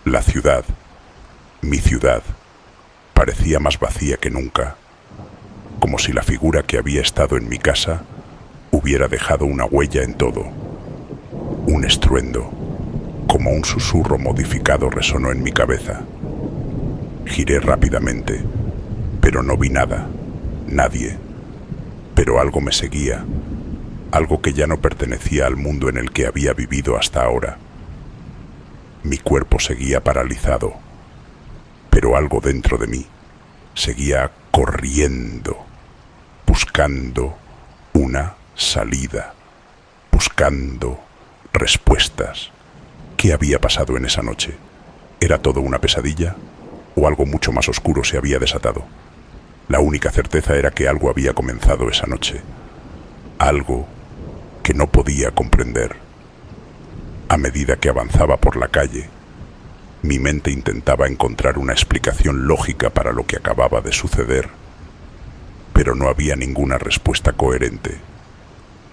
A: La ciudad, mi ciudad, parecía más vacía que nunca, como si la figura que había estado en mi casa hubiera dejado una huella en todo. Un estruendo, como un susurro modificado, resonó en mi cabeza. Giré rápidamente, pero no vi nada, nadie. Pero algo me seguía, algo que ya no pertenecía al mundo en el que había vivido hasta ahora. Mi cuerpo seguía paralizado, pero algo dentro de mí seguía corriendo, buscando una salida, buscando respuestas. ¿Qué había pasado en esa noche? ¿Era todo una pesadilla? ¿O algo mucho más oscuro se había desatado? La única certeza era que algo había comenzado esa noche, algo que no podía comprender. A medida que avanzaba por la calle, mi mente intentaba encontrar una explicación lógica para lo que acababa de suceder, pero no había ninguna respuesta coherente,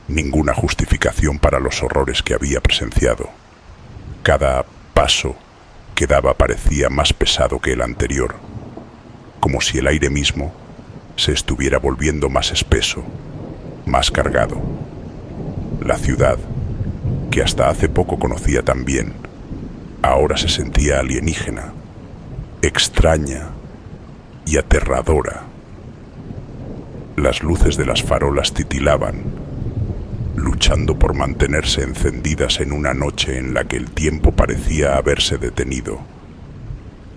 A: ninguna justificación para los horrores que había presenciado. Cada paso que daba parecía más pesado que el anterior, como si el aire mismo se estuviera volviendo más espeso, más cargado. La ciudad, que hasta hace poco conocía tan bien, ahora se sentía alienígena, extraña y aterradora. Las luces de las farolas titilaban, luchando por mantenerse encendidas en una noche en la que el tiempo parecía haberse detenido.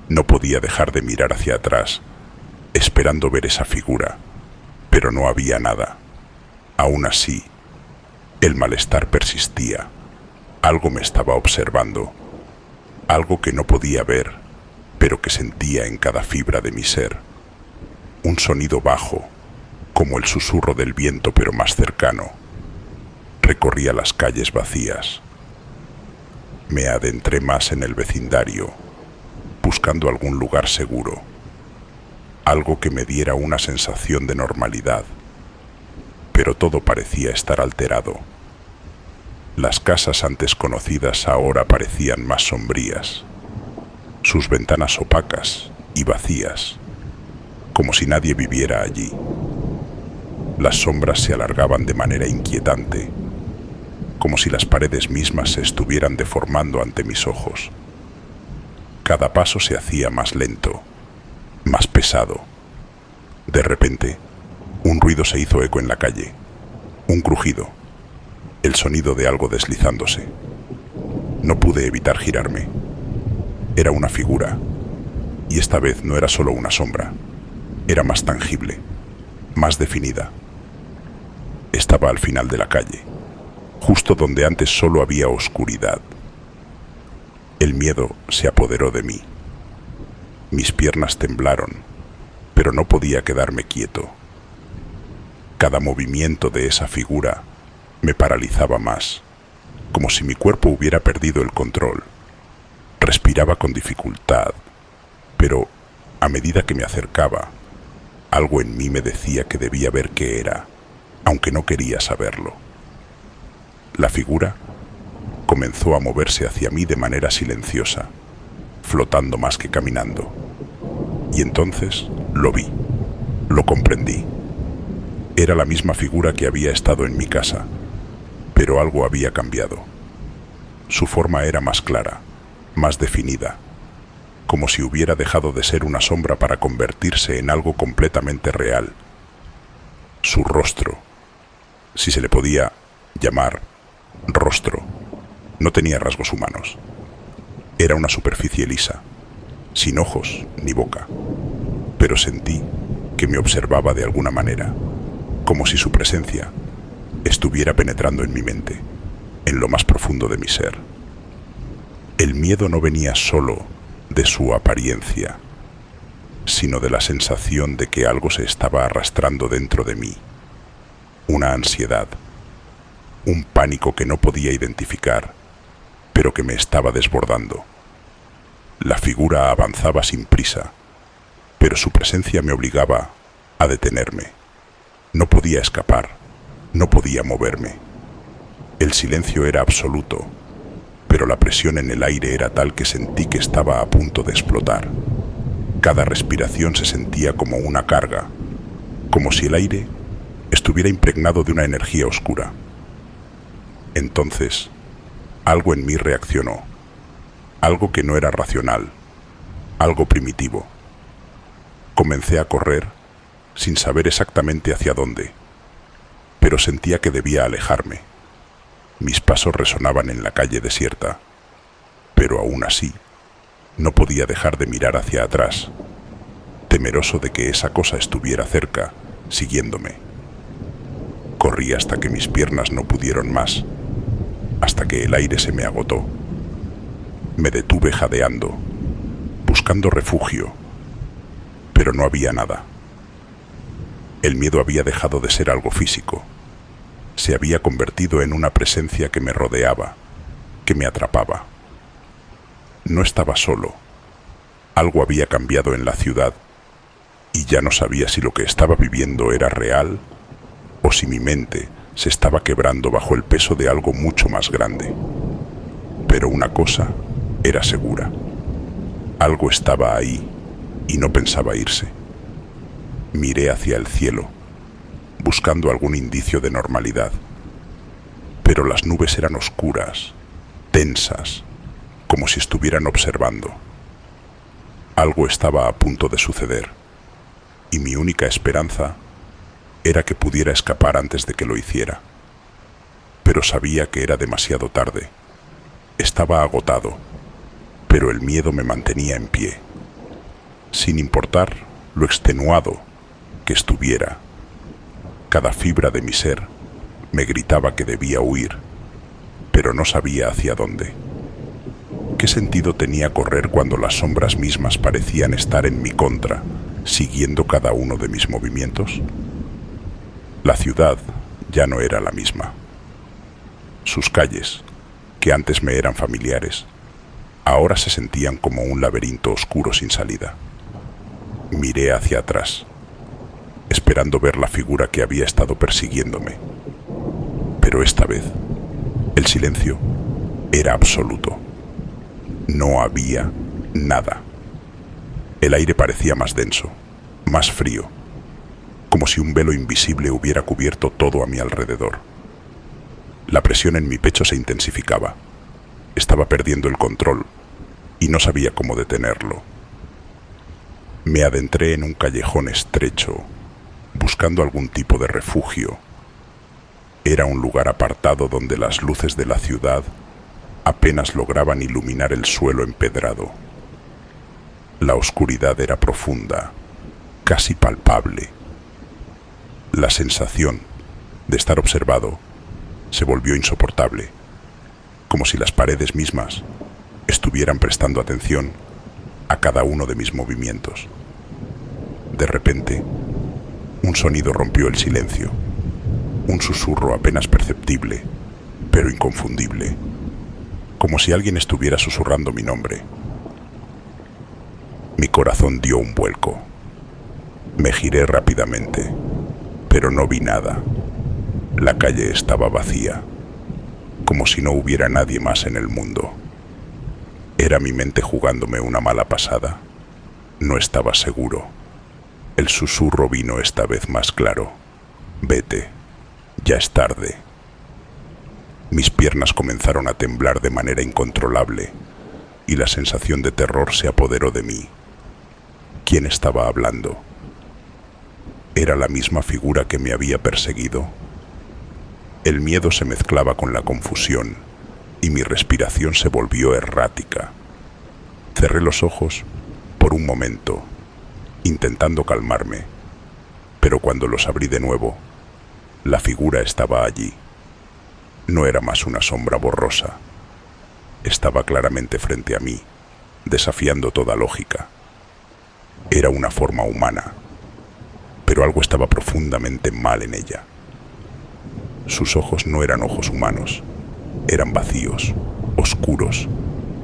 A: No podía dejar de mirar hacia atrás, esperando ver esa figura, pero no había nada. Aún así, el malestar persistía. Algo me estaba observando, algo que no podía ver, pero que sentía en cada fibra de mi ser. Un sonido bajo, como el susurro del viento pero más cercano. Recorría las calles vacías. Me adentré más en el vecindario, buscando algún lugar seguro, algo que me diera una sensación de normalidad, pero todo parecía estar alterado. Las casas antes conocidas ahora parecían más sombrías, sus ventanas opacas y vacías, como si nadie viviera allí. Las sombras se alargaban de manera inquietante, como si las paredes mismas se estuvieran deformando ante mis ojos. Cada paso se hacía más lento, más pesado. De repente, un ruido se hizo eco en la calle, un crujido, el sonido de algo deslizándose. No pude evitar girarme. Era una figura, y esta vez no era solo una sombra, era más tangible, más definida. Estaba al final de la calle, justo donde antes solo había oscuridad. El miedo se apoderó de mí. Mis piernas temblaron, pero no podía quedarme quieto. Cada movimiento de esa figura me paralizaba más, como si mi cuerpo hubiera perdido el control. Respiraba con dificultad, pero a medida que me acercaba, algo en mí me decía que debía ver qué era, aunque no quería saberlo. La figura comenzó a moverse hacia mí de manera silenciosa, flotando más que caminando. Y entonces lo vi, lo comprendí. Era la misma figura que había estado en mi casa, pero algo había cambiado. Su forma era más clara, más definida, como si hubiera dejado de ser una sombra para convertirse en algo completamente real. Su rostro, si se le podía llamar rostro, no tenía rasgos humanos. Era una superficie lisa, sin ojos ni boca, pero sentí que me observaba de alguna manera, como si su presencia estuviera penetrando en mi mente, en lo más profundo de mi ser. El miedo no venía solo de su apariencia, sino de la sensación de que algo se estaba arrastrando dentro de mí. Una ansiedad, un pánico que no podía identificar, pero que me estaba desbordando. La figura avanzaba sin prisa, pero su presencia me obligaba a detenerme. No podía escapar, no podía moverme. El silencio era absoluto, pero la presión en el aire era tal que sentí que estaba a punto de explotar. Cada respiración se sentía como una carga, como si el aire estuviera impregnado de una energía oscura. Entonces, algo en mí reaccionó, algo que no era racional, algo primitivo. Comencé a correr sin saber exactamente hacia dónde, pero sentía que debía alejarme. Mis pasos resonaban en la calle desierta, pero aún así no podía dejar de mirar hacia atrás, temeroso de que esa cosa estuviera cerca, siguiéndome. Corrí hasta que mis piernas no pudieron más, hasta que el aire se me agotó. Me detuve jadeando, buscando refugio, pero no había nada. El miedo había dejado de ser algo físico. Se había convertido en una presencia que me rodeaba, que me atrapaba. No estaba solo. Algo había cambiado en la ciudad y ya no sabía si lo que estaba viviendo era real o si mi mente se estaba quebrando bajo el peso de algo mucho más grande. Pero una cosa era segura. Algo estaba ahí y no pensaba irse. Miré hacia el cielo, buscando algún indicio de normalidad. Pero las nubes eran oscuras, tensas, como si estuvieran observando. Algo estaba a punto de suceder, y mi única esperanza era que pudiera escapar antes de que lo hiciera. Pero sabía que era demasiado tarde. Estaba agotado, pero el miedo me mantenía en pie. Sin importar lo extenuado que estuviera, cada fibra de mi ser me gritaba que debía huir, pero no sabía hacia dónde. ¿Qué sentido tenía correr cuando las sombras mismas parecían estar en mi contra, siguiendo cada uno de mis movimientos? La ciudad ya no era la misma. Sus calles, que antes me eran familiares, ahora se sentían como un laberinto oscuro sin salida. Miré hacia atrás, esperando ver la figura que había estado persiguiéndome. Pero esta vez, el silencio era absoluto. No había nada. El aire parecía más denso, más frío, como si un velo invisible hubiera cubierto todo a mi alrededor. La presión en mi pecho se intensificaba. Estaba perdiendo el control y no sabía cómo detenerlo. Me adentré en un callejón estrecho, buscando algún tipo de refugio. Era un lugar apartado donde las luces de la ciudad apenas lograban iluminar el suelo empedrado. La oscuridad era profunda, casi palpable. La sensación de estar observado se volvió insoportable, como si las paredes mismas estuvieran prestando atención a cada uno de mis movimientos. De repente, un sonido rompió el silencio, un susurro apenas perceptible, pero inconfundible, como si alguien estuviera susurrando mi nombre. Mi corazón dio un vuelco. Me giré rápidamente, pero no vi nada. La calle estaba vacía, como si no hubiera nadie más en el mundo. ¿Era mi mente jugándome una mala pasada? No estaba seguro. El susurro vino esta vez más claro. Vete, ya es tarde. Mis piernas comenzaron a temblar de manera incontrolable. y la sensación de terror se apoderó de mí. ¿Quién estaba hablando? ¿Era la misma figura que me había perseguido? El miedo se mezclaba con la confusión y mi respiración se volvió errática. Cerré los ojos por un momento, intentando calmarme, pero cuando los abrí de nuevo, la figura estaba allí. No era más una sombra borrosa. Estaba claramente frente a mí, desafiando toda lógica. Era una forma humana, pero algo estaba profundamente mal en ella. Sus ojos no eran ojos humanos, eran vacíos, oscuros,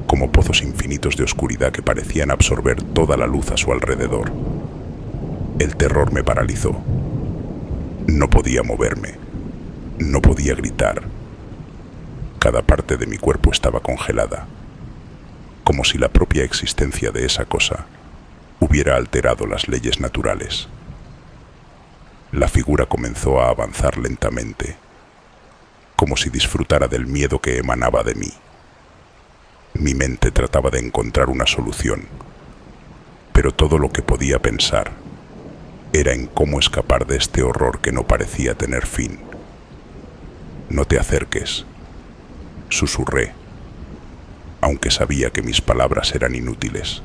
A: como pozos infinitos de oscuridad que parecían absorber toda la luz a su alrededor. El terror me paralizó. No podía moverme, no podía gritar. Cada parte de mi cuerpo estaba congelada, como si la propia existencia de esa cosa hubiera alterado las leyes naturales. La figura comenzó a avanzar lentamente, como si disfrutara del miedo que emanaba de mí. Mi mente trataba de encontrar una solución, pero todo lo que podía pensar era en cómo escapar de este horror que no parecía tener fin. «No te acerques», susurré, aunque sabía que mis palabras eran inútiles.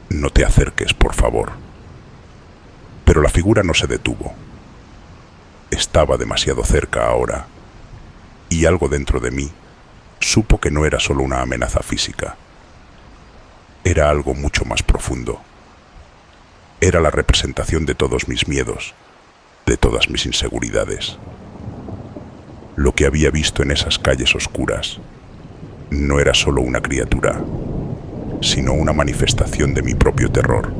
A: «No te acerques, por favor». Pero la figura no se detuvo. Estaba demasiado cerca ahora, y algo dentro de mí supo que no era solo una amenaza física. Era algo mucho más profundo. Era la representación de todos mis miedos, de todas mis inseguridades. Lo que había visto en esas calles oscuras no era solo una criatura, sino una manifestación de mi propio terror.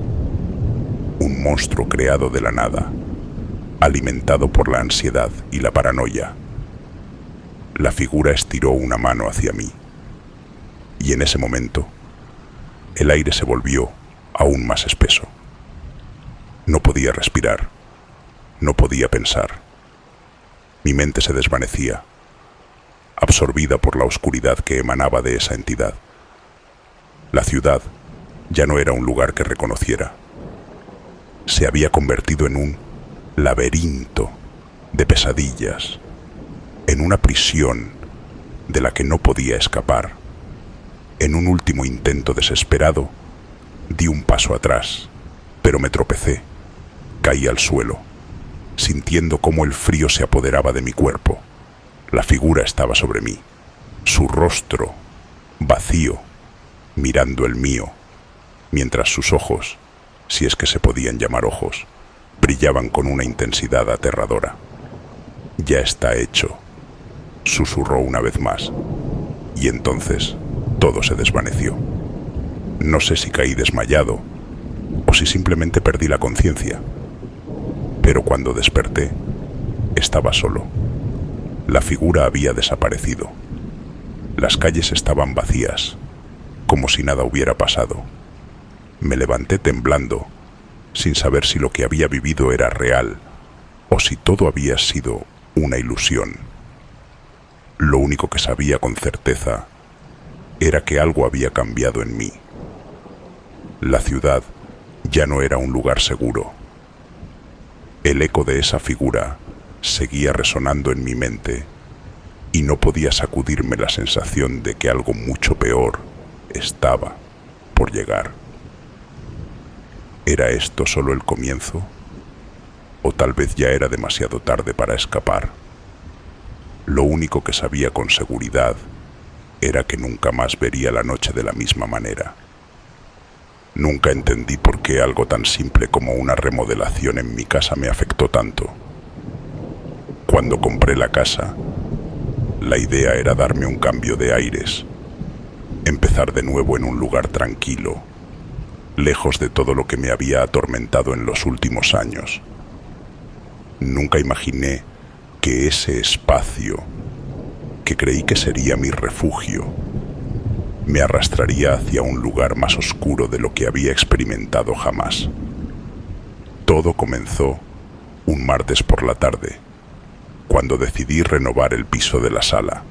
A: Un monstruo creado de la nada, alimentado por la ansiedad y la paranoia. La figura estiró una mano hacia mí, y en ese momento, el aire se volvió aún más espeso. No podía respirar, no podía pensar. Mi mente se desvanecía, absorbida por la oscuridad que emanaba de esa entidad. La ciudad ya no era un lugar que reconociera. Se había convertido en un laberinto de pesadillas, en una prisión de la que no podía escapar. En un último intento desesperado, di un paso atrás, pero me tropecé, caí al suelo, sintiendo cómo el frío se apoderaba de mi cuerpo. La figura estaba sobre mí, su rostro vacío, mirando el mío, mientras sus ojos, si es que se podían llamar ojos, brillaban con una intensidad aterradora. «Ya está hecho», susurró una vez más, y entonces todo se desvaneció. No sé si caí desmayado o si simplemente perdí la conciencia, pero cuando desperté, estaba solo. La figura había desaparecido. Las calles estaban vacías, como si nada hubiera pasado. Me levanté temblando, sin saber si lo que había vivido era real o si todo había sido una ilusión. Lo único que sabía con certeza era que algo había cambiado en mí. La ciudad ya no era un lugar seguro. El eco de esa figura seguía resonando en mi mente y no podía sacudirme la sensación de que algo mucho peor estaba por llegar. ¿Era esto solo el comienzo? ¿O tal vez ya era demasiado tarde para escapar? Lo único que sabía con seguridad era que nunca más vería la noche de la misma manera. Nunca entendí por qué algo tan simple como una remodelación en mi casa me afectó tanto. Cuando compré la casa, la idea era darme un cambio de aires, empezar de nuevo en un lugar tranquilo, lejos de todo lo que me había atormentado en los últimos años. Nunca imaginé que ese espacio, que creí que sería mi refugio, me arrastraría hacia un lugar más oscuro de lo que había experimentado jamás. Todo comenzó un martes por la tarde, cuando decidí renovar el piso de la sala.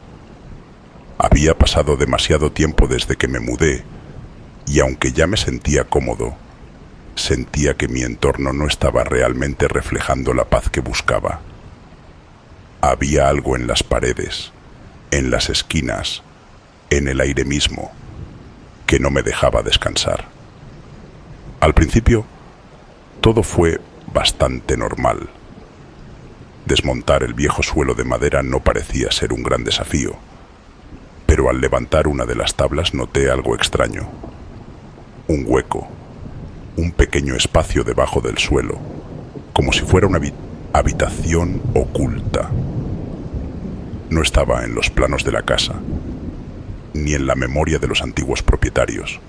A: Había pasado demasiado tiempo desde que me mudé y aunque ya me sentía cómodo, sentía que mi entorno no estaba realmente reflejando la paz que buscaba. Había algo en las paredes, en las esquinas, en el aire mismo, que no me dejaba descansar. Al principio, todo fue bastante normal. Desmontar el viejo suelo de madera no parecía ser un gran desafío, pero al levantar una de las tablas noté algo extraño. Un hueco, un pequeño espacio debajo del suelo, como si fuera una habitación oculta. No estaba en los planos de la casa, ni en la memoria de los antiguos propietarios.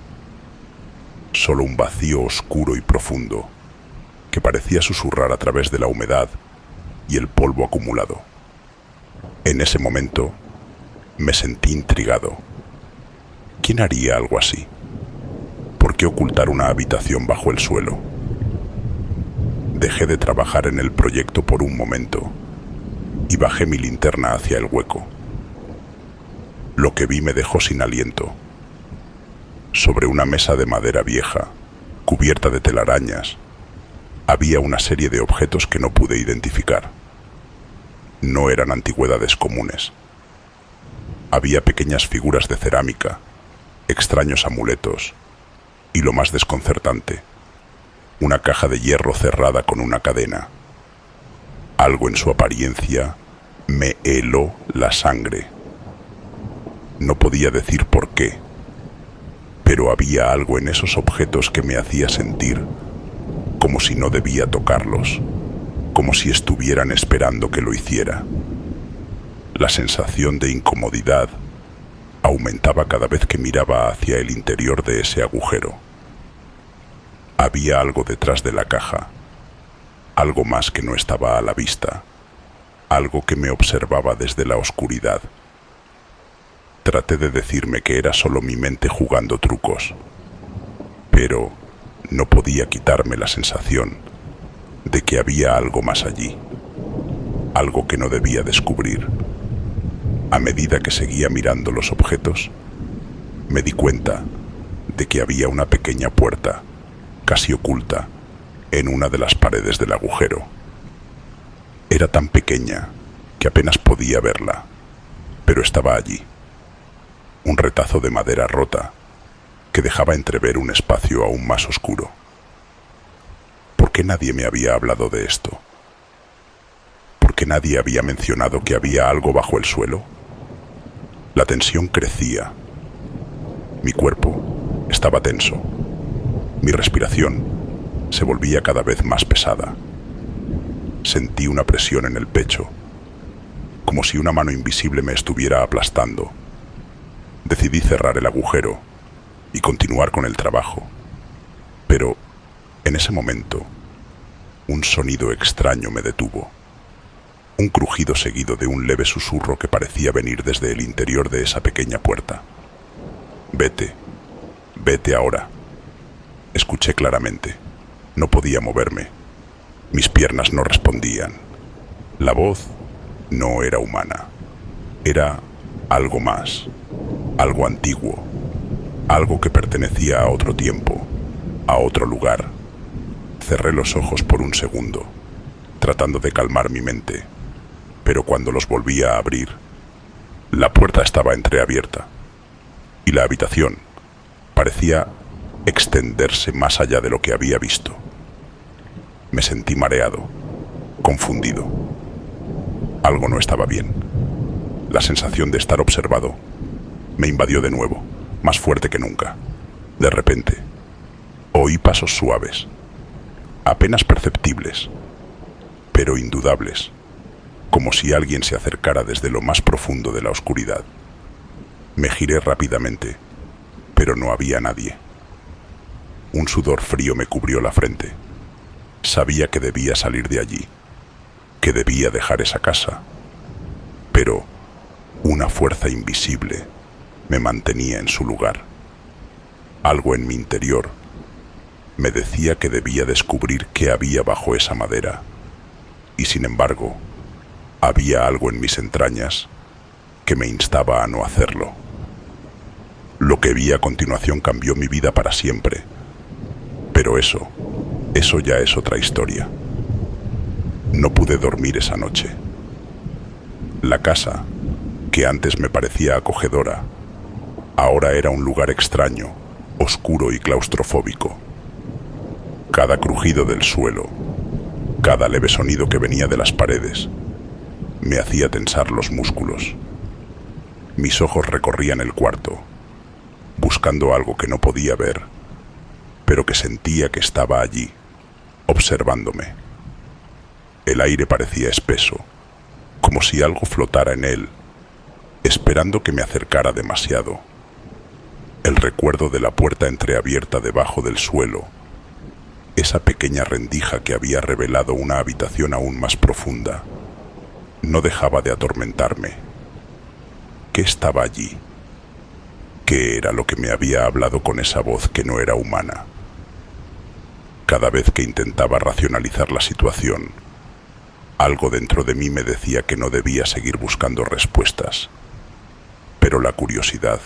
A: Solo un vacío oscuro y profundo, que parecía susurrar a través de la humedad y el polvo acumulado. En ese momento, me sentí intrigado. ¿Quién haría algo así? ¿Por qué ocultar una habitación bajo el suelo? Dejé de trabajar en el proyecto por un momento y bajé mi linterna hacia el hueco. Lo que vi me dejó sin aliento. Sobre una mesa de madera vieja, cubierta de telarañas, había una serie de objetos que no pude identificar. No eran antigüedades comunes. Había pequeñas figuras de cerámica, extraños amuletos y, lo más desconcertante, una caja de hierro cerrada con una cadena. Algo en su apariencia me heló la sangre. No podía decir por qué, pero había algo en esos objetos que me hacía sentir como si no debía tocarlos, como si estuvieran esperando que lo hiciera. La sensación de incomodidad aumentaba cada vez que miraba hacia el interior de ese agujero. Había algo detrás de la caja, algo más que no estaba a la vista, algo que me observaba desde la oscuridad. Traté de decirme que era solo mi mente jugando trucos, pero no podía quitarme la sensación de que había algo más allí, algo que no debía descubrir. A medida que seguía mirando los objetos, me di cuenta de que había una pequeña puerta, casi oculta, en una de las paredes del agujero. Era tan pequeña que apenas podía verla, pero estaba allí. Un retazo de madera rota que dejaba entrever un espacio aún más oscuro. ¿Por qué nadie me había hablado de esto? ¿Por qué nadie había mencionado que había algo bajo el suelo? La tensión crecía. Mi cuerpo estaba tenso. Mi respiración se volvía cada vez más pesada. Sentí una presión en el pecho, como si una mano invisible me estuviera aplastando. Decidí cerrar el agujero y continuar con el trabajo. Pero, en ese momento, un sonido extraño me detuvo. Un crujido seguido de un leve susurro que parecía venir desde el interior de esa pequeña puerta. «Vete, vete ahora». Escuché claramente. No podía moverme. Mis piernas no respondían. La voz no era humana. Era algo más, algo antiguo, algo que pertenecía a otro tiempo, a otro lugar. Cerré los ojos por un segundo, tratando de calmar mi mente, pero cuando los volví a abrir, la puerta estaba entreabierta y la habitación parecía extenderse más allá de lo que había visto. Me sentí mareado, confundido. Algo no estaba bien. La sensación de estar observado me invadió de nuevo, más fuerte que nunca. De repente, oí pasos suaves, apenas perceptibles, pero indudables, como si alguien se acercara desde lo más profundo de la oscuridad. Me giré rápidamente, pero no había nadie. Un sudor frío me cubrió la frente. Sabía que debía salir de allí, que debía dejar esa casa, pero una fuerza invisible me mantenía en su lugar. Algo en mi interior me decía que debía descubrir qué había bajo esa madera, y sin embargo, había algo en mis entrañas que me instaba a no hacerlo. Lo que vi a continuación cambió mi vida para siempre, pero eso ya es otra historia. No pude dormir esa noche. La casa, que antes me parecía acogedora, ahora era un lugar extraño, oscuro y claustrofóbico. Cada crujido del suelo, cada leve sonido que venía de las paredes, me hacía tensar los músculos. Mis ojos recorrían el cuarto, buscando algo que no podía ver, pero que sentía que estaba allí, observándome. El aire parecía espeso, como si algo flotara en él, esperando que me acercara demasiado. El recuerdo de la puerta entreabierta debajo del suelo, esa pequeña rendija que había revelado una habitación aún más profunda, no dejaba de atormentarme. ¿Qué estaba allí? ¿Qué era lo que me había hablado con esa voz que no era humana? Cada vez que intentaba racionalizar la situación, algo dentro de mí me decía que no debía seguir buscando respuestas. Pero la curiosidad,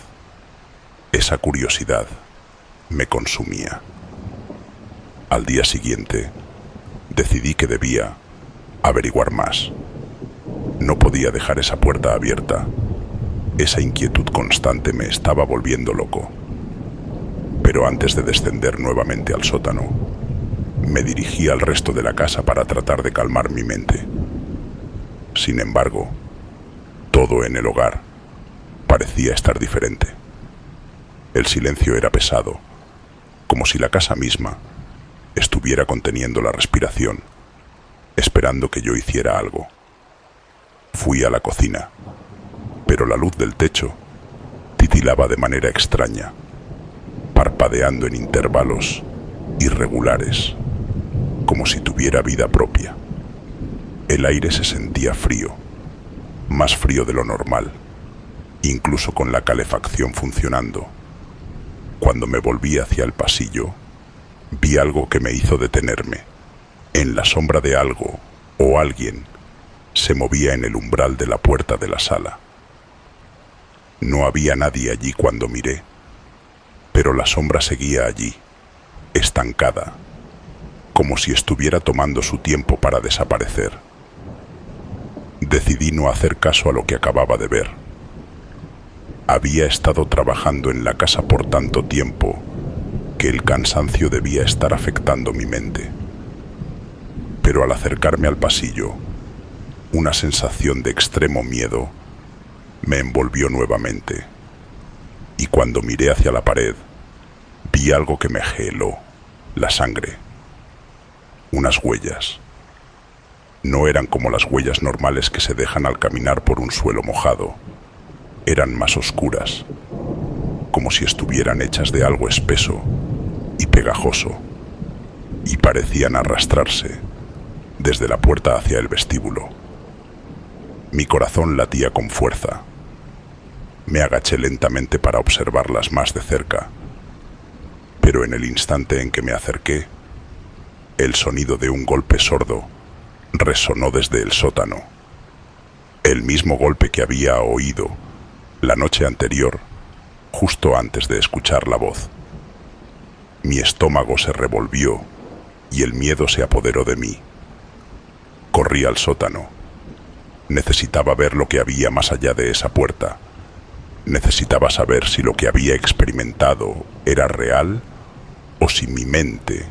A: esa curiosidad, me consumía. Al día siguiente, decidí que debía averiguar más. No podía dejar esa puerta abierta. Esa inquietud constante me estaba volviendo loco. Pero antes de descender nuevamente al sótano, me dirigí al resto de la casa para tratar de calmar mi mente. Sin embargo, todo en el hogar parecía estar diferente. El silencio era pesado, como si la casa misma estuviera conteniendo la respiración, esperando que yo hiciera algo. Fui a la cocina, pero la luz del techo titilaba de manera extraña, parpadeando en intervalos irregulares, como si tuviera vida propia. El aire se sentía frío, más frío de lo normal, incluso con la calefacción funcionando. Cuando me volví hacia el pasillo, vi algo que me hizo detenerme. En la sombra de algo o alguien se movía en el umbral de la puerta de la sala. No había nadie allí cuando miré, pero la sombra seguía allí, estancada, como si estuviera tomando su tiempo para desaparecer. Decidí no hacer caso a lo que acababa de ver. Había estado trabajando en la casa por tanto tiempo que el cansancio debía estar afectando mi mente. Pero al acercarme al pasillo, una sensación de extremo miedo me envolvió nuevamente, y cuando miré hacia la pared, vi algo que me heló la sangre. Unas huellas. No eran como las huellas normales que se dejan al caminar por un suelo mojado. Eran más oscuras, como si estuvieran hechas de algo espeso y pegajoso, y parecían arrastrarse desde la puerta hacia el vestíbulo. Mi corazón latía con fuerza. Me agaché lentamente para observarlas más de cerca, pero en el instante en que me acerqué, el sonido de un golpe sordo resonó desde el sótano. El mismo golpe que había oído la noche anterior, justo antes de escuchar la voz. Mi estómago se revolvió y el miedo se apoderó de mí. Corrí al sótano. Necesitaba ver lo que había más allá de esa puerta. Necesitaba saber si lo que había experimentado era real o si mi mente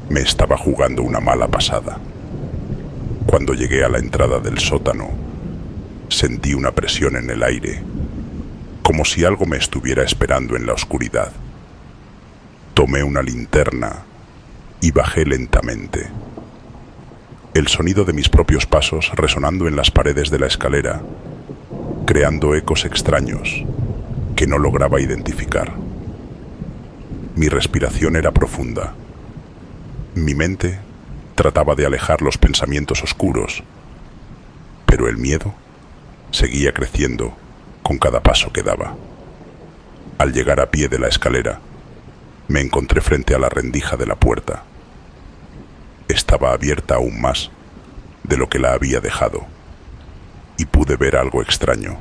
A: me estaba jugando una mala pasada. Cuando llegué a la entrada del sótano, sentí una presión en el aire, como si algo me estuviera esperando en la oscuridad. Tomé una linterna y bajé lentamente. El sonido de mis propios pasos resonando en las paredes de la escalera, creando ecos extraños que no lograba identificar. Mi respiración era profunda. Mi mente trataba de alejar los pensamientos oscuros, pero el miedo seguía creciendo con cada paso que daba. Al llegar a pie de la escalera, me encontré frente a la rendija de la puerta. Estaba abierta aún más de lo que la había dejado, y pude ver algo extraño.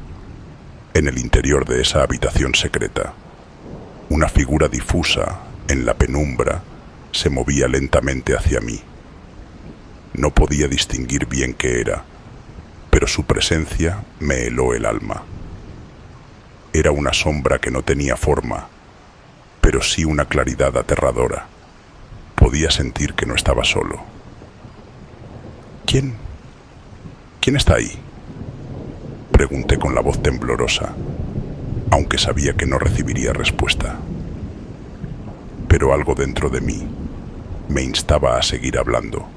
A: En el interior de esa habitación secreta, una figura difusa en la penumbra se movía lentamente hacia mí. No podía distinguir bien qué era, pero su presencia me heló el alma. Era una sombra que no tenía forma, pero sí una claridad aterradora. Podía sentir que no estaba solo. ¿Quién está ahí?, pregunté con la voz temblorosa, aunque sabía que no recibiría respuesta. Pero algo dentro de mí me instaba a seguir hablando,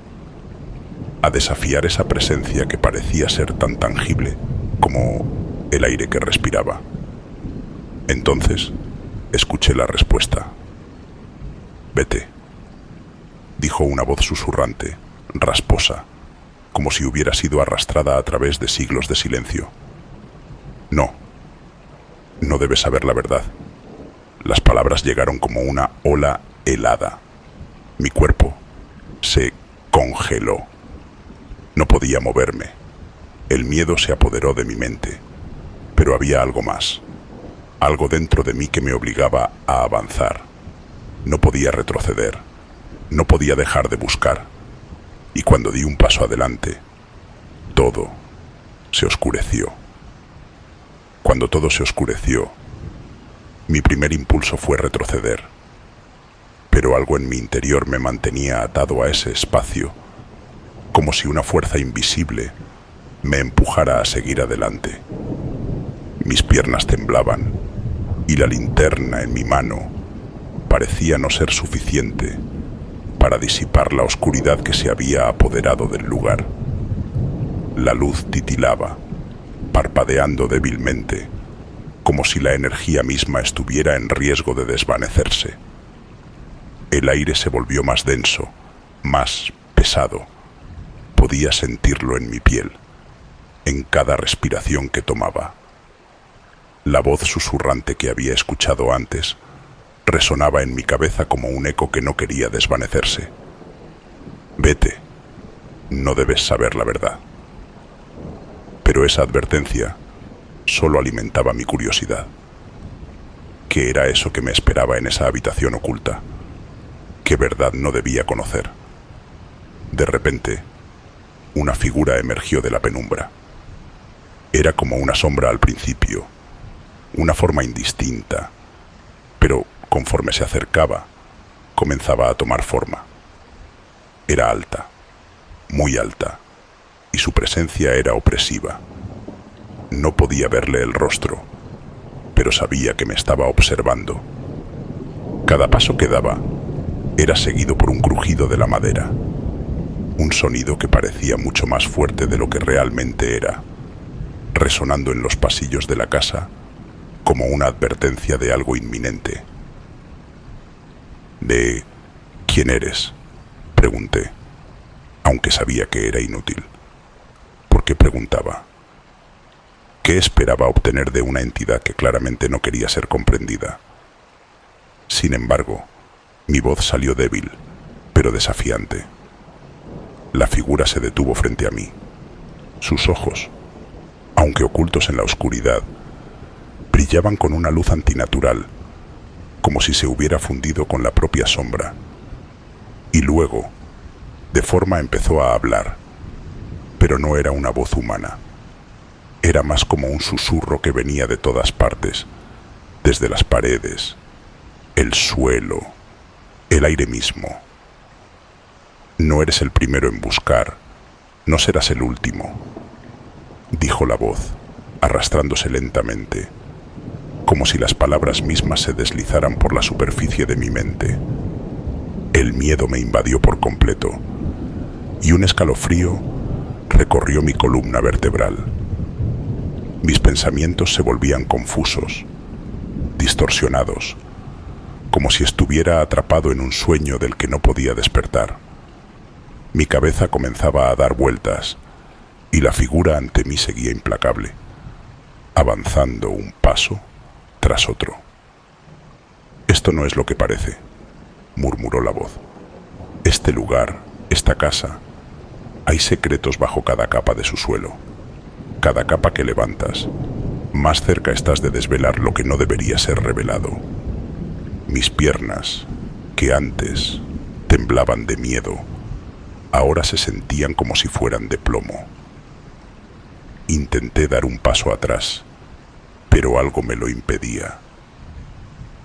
A: a desafiar esa presencia que parecía ser tan tangible como el aire que respiraba. Entonces, escuché la respuesta. «Vete», dijo una voz susurrante, rasposa, como si hubiera sido arrastrada a través de siglos de silencio. No debes saber la verdad». Las palabras llegaron como una ola helada. Mi cuerpo se congeló. No podía moverme. El miedo se apoderó de mi mente. Pero había algo más. Algo dentro de mí que me obligaba a avanzar. No podía retroceder. No podía dejar de buscar. Y cuando di un paso adelante, todo se oscureció. Cuando todo se oscureció, mi primer impulso fue retroceder. Pero algo en mi interior me mantenía atado a ese espacio, como si una fuerza invisible me empujara a seguir adelante. Mis piernas temblaban y la linterna en mi mano parecía no ser suficiente para disipar la oscuridad que se había apoderado del lugar. La luz titilaba, parpadeando débilmente, como si la energía misma estuviera en riesgo de desvanecerse. El aire se volvió más denso, más pesado. Podía sentirlo en mi piel, en cada respiración que tomaba. La voz susurrante que había escuchado antes resonaba en mi cabeza como un eco que no quería desvanecerse. «Vete, no debes saber la verdad». Pero esa advertencia solo alimentaba mi curiosidad. ¿Qué era eso que me esperaba en esa habitación oculta? ¿Qué verdad no debía conocer? De repente, una figura emergió de la penumbra. Era como una sombra al principio, una forma indistinta, pero conforme se acercaba, comenzaba a tomar forma. Era alta, muy alta, y su presencia era opresiva. No podía verle el rostro, pero sabía que me estaba observando. Cada paso que daba era seguido por un crujido de la madera, un sonido que parecía mucho más fuerte de lo que realmente era, resonando en los pasillos de la casa como una advertencia de algo inminente. «¿De quién eres?», pregunté, aunque sabía que era inútil. ¿Por qué preguntaba? ¿Qué esperaba obtener de una entidad que claramente no quería ser comprendida? Sin embargo, mi voz salió débil, pero desafiante. La figura se detuvo frente a mí. Sus ojos, aunque ocultos en la oscuridad, brillaban con una luz antinatural, como si se hubiera fundido con la propia sombra. Y luego, de forma empezó a hablar, pero no era una voz humana. Era más como un susurro que venía de todas partes, desde las paredes, el suelo, el aire mismo. «No eres el primero en buscar, no serás el último», dijo la voz, arrastrándose lentamente, como si las palabras mismas se deslizaran por la superficie de mi mente. El miedo me invadió por completo, y un escalofrío recorrió mi columna vertebral. Mis pensamientos se volvían confusos, distorsionados, como si estuviera atrapado en un sueño del que no podía despertar. Mi cabeza comenzaba a dar vueltas, y la figura ante mí seguía implacable, avanzando un paso tras otro. «Esto no es lo que parece», murmuró la voz. «Este lugar, esta casa, hay secretos bajo cada capa de su suelo. Cada capa que levantas, más cerca estás de desvelar lo que no debería ser revelado. Mis piernas, que antes temblaban de miedo, ahora se sentían como si fueran de plomo. Intenté dar un paso atrás, pero algo me lo impedía.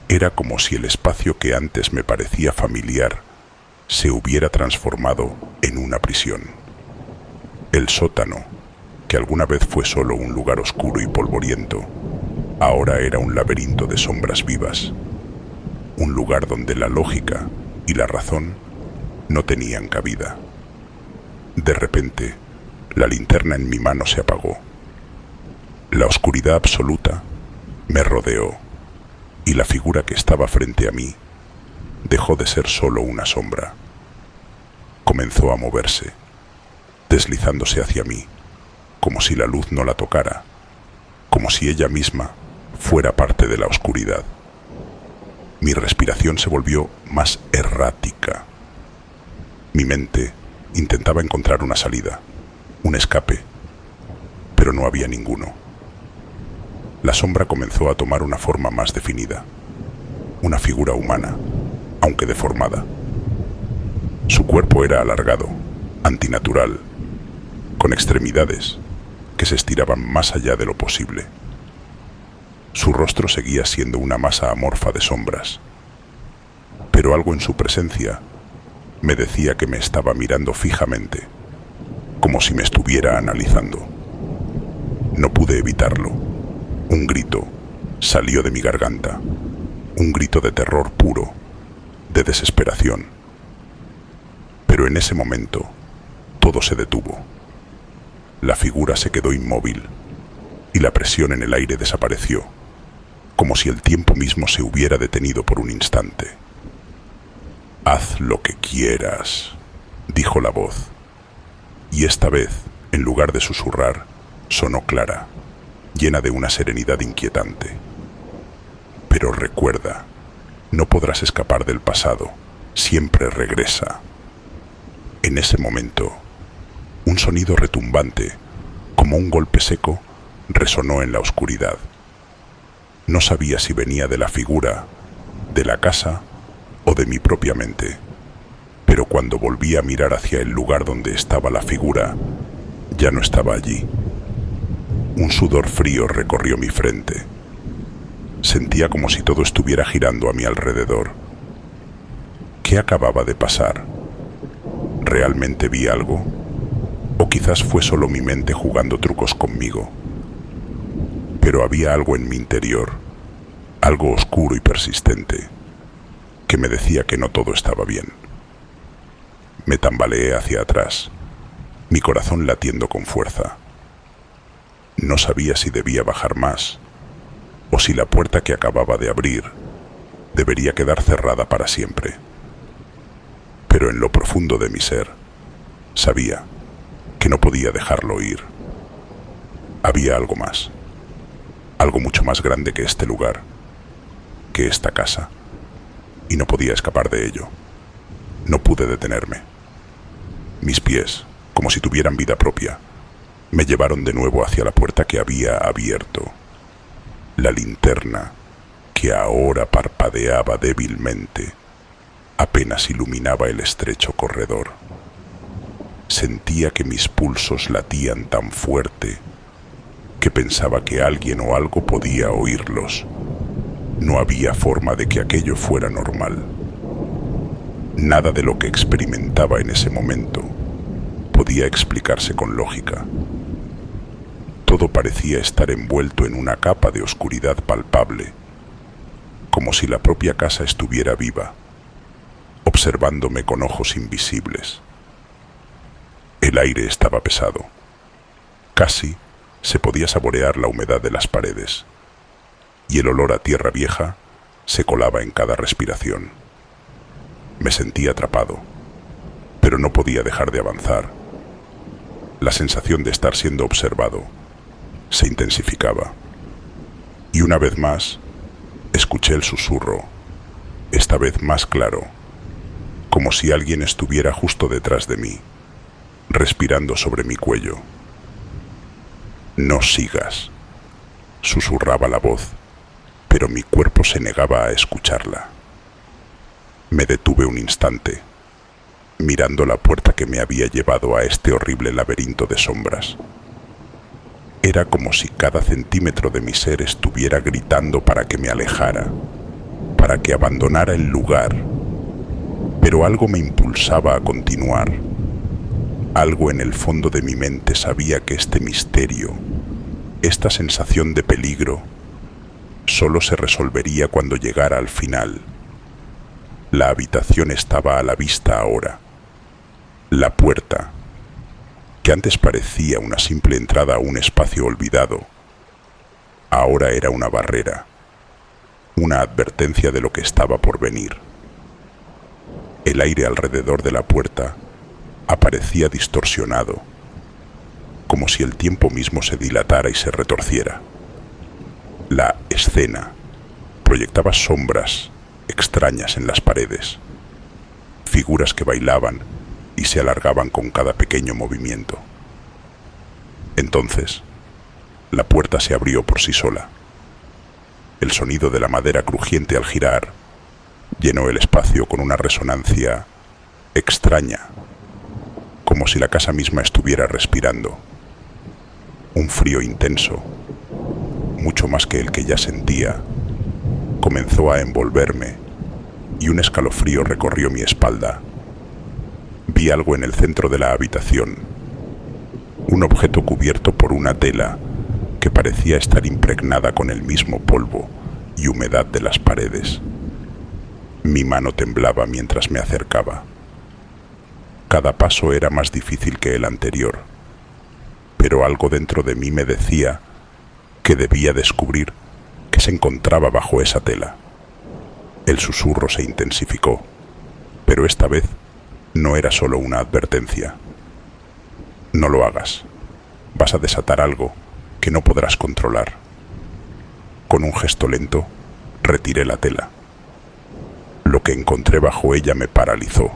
A: Era como si el espacio que antes me parecía familiar se hubiera transformado en una prisión. El sótano, que alguna vez fue solo un lugar oscuro y polvoriento, ahora era un laberinto de sombras vivas. Un lugar donde la lógica y la razón no tenían cabida. De repente, la linterna en mi mano se apagó. La oscuridad absoluta me rodeó y la figura que estaba frente a mí dejó de ser solo una sombra. Comenzó a moverse, deslizándose hacia mí, como si la luz no la tocara, como si ella misma fuera parte de la oscuridad. Mi respiración se volvió más errática. Mi mente intentaba encontrar una salida, un escape, pero no había ninguno. La sombra comenzó a tomar una forma más definida, una figura humana, aunque deformada. Su cuerpo era alargado, antinatural, con extremidades que se estiraban más allá de lo posible. Su rostro seguía siendo una masa amorfa de sombras, pero algo en su presencia me decía que me estaba mirando fijamente, como si me estuviera analizando. No pude evitarlo. Un grito salió de mi garganta, un grito de terror puro, de desesperación. Pero en ese momento, todo se detuvo. La figura se quedó inmóvil y la presión en el aire desapareció, como si el tiempo mismo se hubiera detenido por un instante. «Haz lo que quieras», dijo la voz, y esta vez, en lugar de susurrar, sonó clara, llena de una serenidad inquietante. «Pero recuerda, no podrás escapar del pasado, siempre regresa». En ese momento, un sonido retumbante, como un golpe seco, resonó en la oscuridad. No sabía si venía de la figura, de la casa o de mi propia mente, pero cuando volví a mirar hacia el lugar donde estaba la figura, ya no estaba allí. Un sudor frío recorrió mi frente. Sentía como si todo estuviera girando a mi alrededor. ¿Qué acababa de pasar? ¿Realmente vi algo? ¿O quizás fue solo mi mente jugando trucos conmigo? Pero había algo en mi interior, algo oscuro y persistente, que me decía que no todo estaba bien. Me tambaleé hacia atrás, mi corazón latiendo con fuerza. No sabía si debía bajar más, o si la puerta que acababa de abrir debería quedar cerrada para siempre. Pero en lo profundo de mi ser, sabía que no podía dejarlo ir. Había algo más, algo mucho más grande que este lugar, que esta casa, y no podía escapar de ello. No pude detenerme. Mis pies, como si tuvieran vida propia, me llevaron de nuevo hacia la puerta que había abierto. La linterna, que ahora parpadeaba débilmente, apenas iluminaba el estrecho corredor. Sentía que mis pulsos latían tan fuerte que pensaba que alguien o algo podía oírlos. No había forma de que aquello fuera normal. Nada de lo que experimentaba en ese momento podía explicarse con lógica. Todo parecía estar envuelto en una capa de oscuridad palpable, como si la propia casa estuviera viva, observándome con ojos invisibles. El aire estaba pesado. Casi se podía saborear la humedad de las paredes, y el olor a tierra vieja se colaba en cada respiración. Me sentía atrapado, pero no podía dejar de avanzar. La sensación de estar siendo observado se intensificaba, y una vez más escuché el susurro, esta vez más claro, como si alguien estuviera justo detrás de mí, respirando sobre mi cuello. «No sigas». Susurraba la voz, pero mi cuerpo se negaba a escucharla. Me detuve un instante, mirando la puerta que me había llevado a este horrible laberinto de sombras. Era como si cada centímetro de mi ser estuviera gritando para que me alejara, para que abandonara el lugar, pero algo me impulsaba a continuar. Algo en el fondo de mi mente sabía que este misterio, esta sensación de peligro, solo se resolvería cuando llegara al final. La habitación estaba a la vista ahora. La puerta, que antes parecía una simple entrada a un espacio olvidado, ahora era una barrera, una advertencia de lo que estaba por venir. El aire alrededor de la puerta aparecía distorsionado, como si el tiempo mismo se dilatara y se retorciera. La escena proyectaba sombras extrañas en las paredes, figuras que bailaban y se alargaban con cada pequeño movimiento. Entonces, la puerta se abrió por sí sola. El sonido de la madera crujiente al girar llenó el espacio con una resonancia extraña, como si la casa misma estuviera respirando. Un frío intenso, mucho más que el que ya sentía, comenzó a envolverme y un escalofrío recorrió mi espalda. Vi algo en el centro de la habitación, un objeto cubierto por una tela que parecía estar impregnada con el mismo polvo y humedad de las paredes. Mi mano temblaba mientras me acercaba. Cada paso era más difícil que el anterior, pero algo dentro de mí me decía que debía descubrir qué se encontraba bajo esa tela. El susurro se intensificó, pero esta vez no era solo una advertencia. No lo hagas. Vas a desatar algo que no podrás controlar. Con un gesto lento, retiré la tela. Lo que encontré bajo ella me paralizó.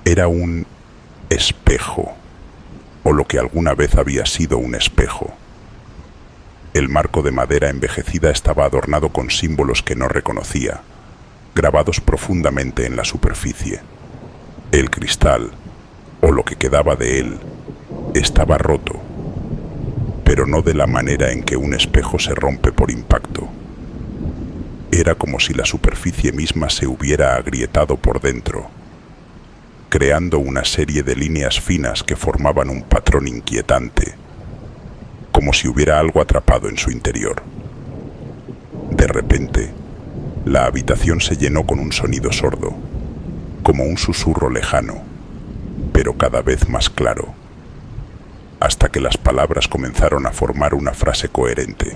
A: Era un espejo, o lo que alguna vez había sido un espejo. El marco de madera envejecida estaba adornado con símbolos que no reconocía, grabados profundamente en la superficie. El cristal, o lo que quedaba de él, estaba roto, pero no de la manera en que un espejo se rompe por impacto. Era como si la superficie misma se hubiera agrietado por dentro, creando una serie de líneas finas que formaban un patrón inquietante, como si hubiera algo atrapado en su interior. De repente, la habitación se llenó con un sonido sordo, como un susurro lejano, pero cada vez más claro, hasta que las palabras comenzaron a formar una frase coherente.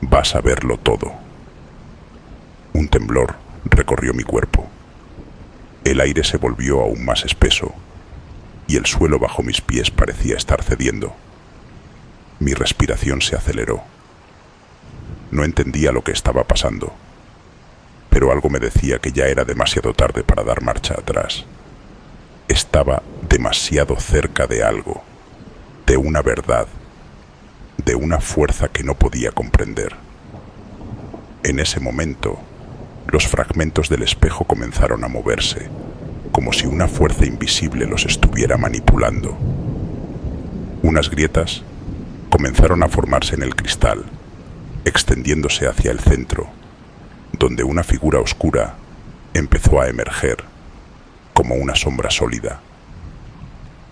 A: Vas a verlo todo. Un temblor recorrió mi cuerpo. El aire se volvió aún más espeso y el suelo bajo mis pies parecía estar cediendo. Mi respiración se aceleró. No entendía lo que estaba pasando, pero algo me decía que ya era demasiado tarde para dar marcha atrás. Estaba demasiado cerca de algo, de una verdad, de una fuerza que no podía comprender. En ese momento, los fragmentos del espejo comenzaron a moverse, como si una fuerza invisible los estuviera manipulando. Unas grietas comenzaron a formarse en el cristal, extendiéndose hacia el centro, donde una figura oscura empezó a emerger, como una sombra sólida.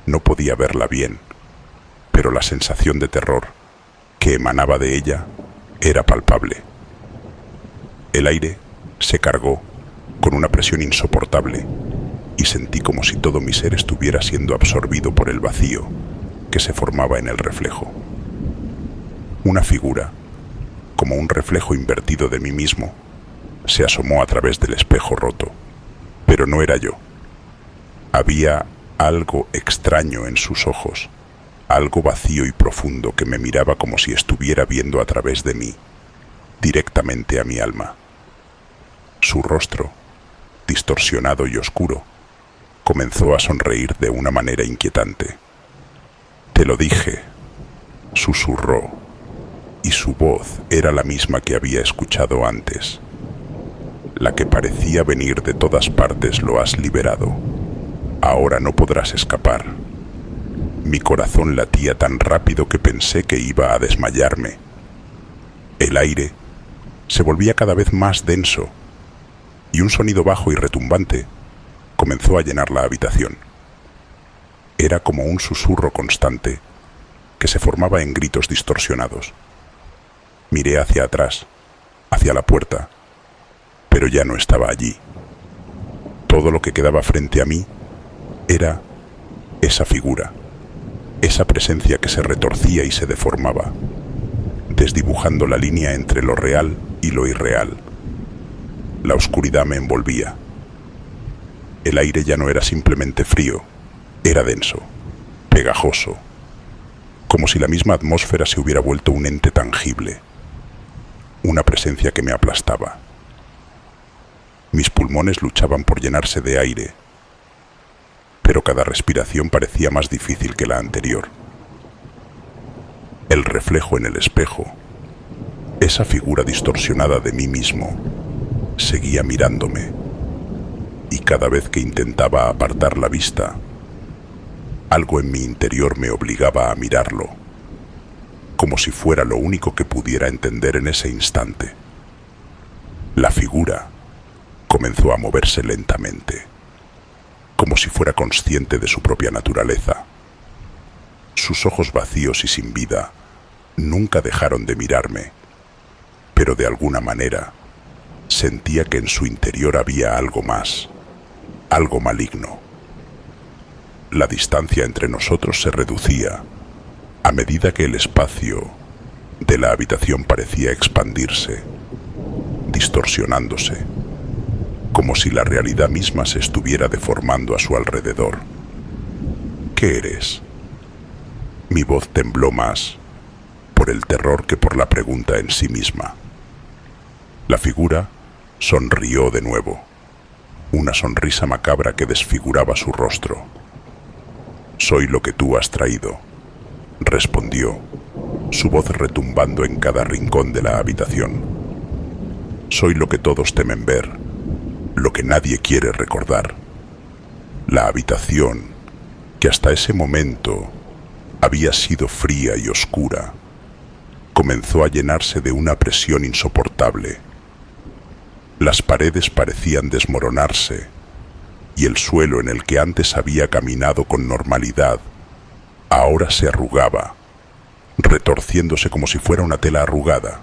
A: No podía verla bien, pero la sensación de terror que emanaba de ella era palpable. El aire se cargó con una presión insoportable y sentí como si todo mi ser estuviera siendo absorbido por el vacío que se formaba en el reflejo. Una figura, como un reflejo invertido de mí mismo, se asomó a través del espejo roto, pero no era yo. Había algo extraño en sus ojos, algo vacío y profundo que me miraba como si estuviera viendo a través de mí, directamente a mi alma. Su rostro, distorsionado y oscuro, comenzó a sonreír de una manera inquietante. «Te lo dije», susurró, y su voz era la misma que había escuchado antes. La que parecía venir de todas partes: lo has liberado. Ahora no podrás escapar. Mi corazón latía tan rápido que pensé que iba a desmayarme. El aire se volvía cada vez más denso y un sonido bajo y retumbante comenzó a llenar la habitación. Era como un susurro constante que se formaba en gritos distorsionados. Miré hacia atrás, hacia la puerta, pero ya no estaba allí. Todo lo que quedaba frente a mí era esa figura, esa presencia que se retorcía y se deformaba, desdibujando la línea entre lo real y lo irreal. La oscuridad me envolvía. El aire ya no era simplemente frío, era denso, pegajoso, como si la misma atmósfera se hubiera vuelto un ente tangible, una presencia que me aplastaba. Mis pulmones luchaban por llenarse de aire, pero cada respiración parecía más difícil que la anterior. El reflejo en el espejo, esa figura distorsionada de mí mismo, seguía mirándome, y cada vez que intentaba apartar la vista, algo en mi interior me obligaba a mirarlo, como si fuera lo único que pudiera entender en ese instante. La figura comenzó a moverse lentamente, como si fuera consciente de su propia naturaleza. Sus ojos vacíos y sin vida nunca dejaron de mirarme, pero de alguna manera sentía que en su interior había algo más, algo maligno. La distancia entre nosotros se reducía a medida que el espacio de la habitación parecía expandirse, distorsionándose, como si la realidad misma se estuviera deformando a su alrededor. ¿Qué eres? Mi voz tembló más por el terror que por la pregunta en sí misma. La figura sonrió de nuevo, una sonrisa macabra que desfiguraba su rostro. «Soy lo que tú has traído», respondió, su voz retumbando en cada rincón de la habitación. «Soy lo que todos temen ver, lo que nadie quiere recordar». La habitación, que hasta ese momento había sido fría y oscura, comenzó a llenarse de una presión insoportable. Las paredes parecían desmoronarse, y el suelo en el que antes había caminado con normalidad ahora se arrugaba, retorciéndose como si fuera una tela arrugada.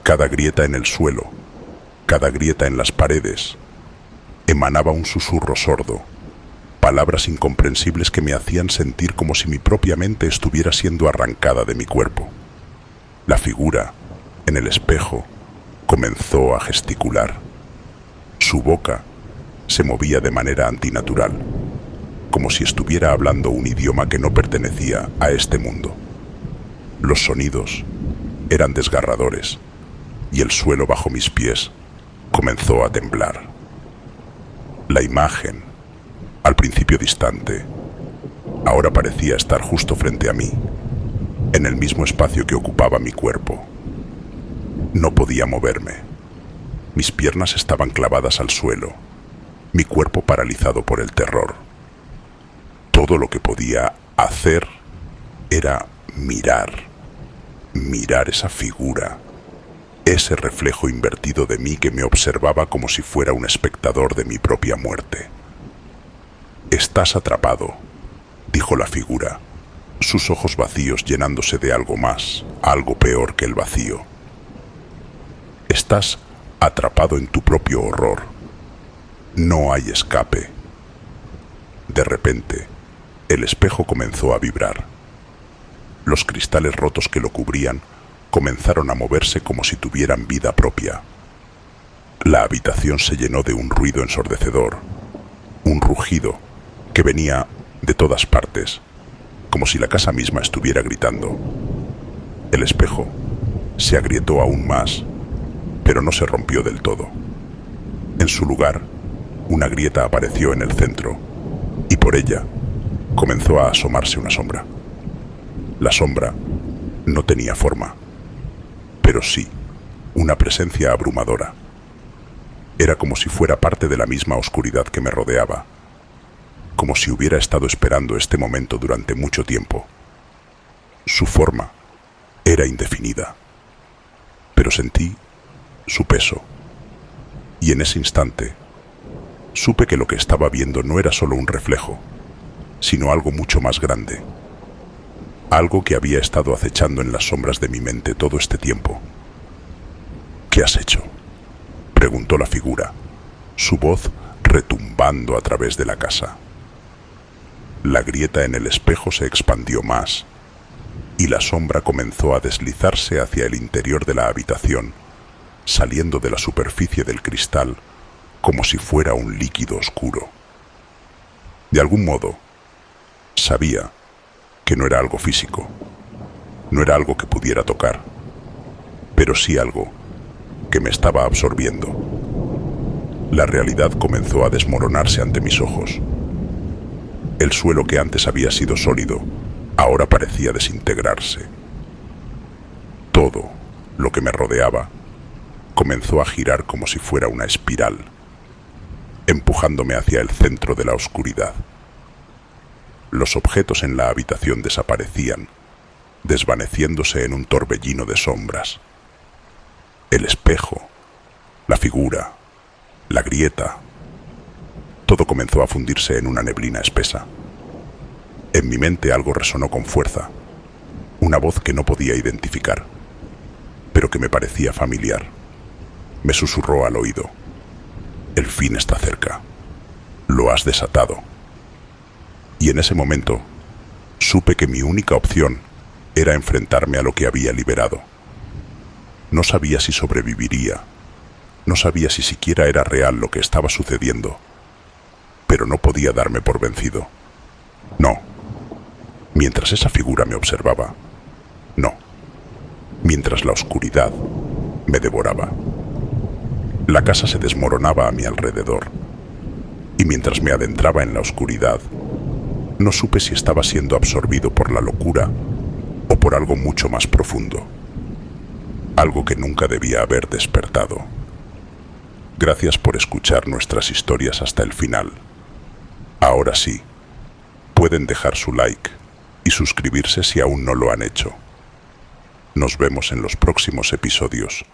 A: Cada grieta en el suelo, cada grieta en las paredes, emanaba un susurro sordo, palabras incomprensibles que me hacían sentir como si mi propia mente estuviera siendo arrancada de mi cuerpo. La figura, en el espejo, comenzó a gesticular. Su boca se movía de manera antinatural, como si estuviera hablando un idioma que no pertenecía a este mundo. Los sonidos eran desgarradores, y el suelo bajo mis pies comenzó a temblar. La imagen, al principio distante, ahora parecía estar justo frente a mí, en el mismo espacio que ocupaba mi cuerpo. No podía moverme. Mis piernas estaban clavadas al suelo, mi cuerpo paralizado por el terror. Todo lo que podía hacer era mirar esa figura, ese reflejo invertido de mí que me observaba como si fuera un espectador de mi propia muerte. «Estás atrapado», dijo la figura, sus ojos vacíos llenándose de algo más, algo peor que el vacío. «Estás atrapado en tu propio horror. No hay escape». De repente, el espejo comenzó a vibrar. Los cristales rotos que lo cubrían comenzaron a moverse como si tuvieran vida propia. La habitación se llenó de un ruido ensordecedor, un rugido que venía de todas partes, como si la casa misma estuviera gritando. El espejo se agrietó aún más, pero no se rompió del todo. En su lugar, una grieta apareció en el centro, por ella comenzó a asomarse una sombra. La sombra No tenía forma, pero sí, una presencia abrumadora. Era como si fuera parte de la misma oscuridad que me rodeaba, como si hubiera estado esperando este momento durante mucho tiempo. Su forma era indefinida, pero sentí su peso, y en ese instante supe que lo que estaba viendo no era solo un reflejo, sino algo mucho más grande, algo que había estado acechando en las sombras de mi mente todo este tiempo. ¿Qué has hecho?, preguntó la figura, su voz retumbando a través de la casa. La grieta en el espejo se expandió más, y la sombra comenzó a deslizarse hacia el interior de la habitación, saliendo de la superficie del cristal como si fuera un líquido oscuro. De algún modo, sabía que no era algo físico, no era algo que pudiera tocar, pero sí algo que me estaba absorbiendo. La realidad comenzó a desmoronarse ante mis ojos. El suelo que antes había sido sólido, ahora parecía desintegrarse. Todo lo que me rodeaba comenzó a girar como si fuera una espiral, empujándome hacia el centro de la oscuridad. Los objetos en la habitación desaparecían, desvaneciéndose en un torbellino de sombras. El espejo, la figura, la grieta, todo comenzó a fundirse en una neblina espesa. En mi mente algo resonó con fuerza, una voz que no podía identificar, pero que me parecía familiar. Me susurró al oído: el fin está cerca, lo has desatado. Y en ese momento supe que mi única opción era enfrentarme a lo que había liberado. No sabía si sobreviviría, no sabía si siquiera era real lo que estaba sucediendo, pero no podía darme por vencido. No. Mientras esa figura me observaba, no. Mientras la oscuridad me devoraba. La casa se desmoronaba a mi alrededor, y mientras me adentraba en la oscuridad, no supe si estaba siendo absorbido por la locura o por algo mucho más profundo, algo que nunca debía haber despertado. Gracias por escuchar nuestras historias hasta el final. Ahora sí, pueden dejar su like y suscribirse si aún no lo han hecho. Nos vemos en los próximos episodios.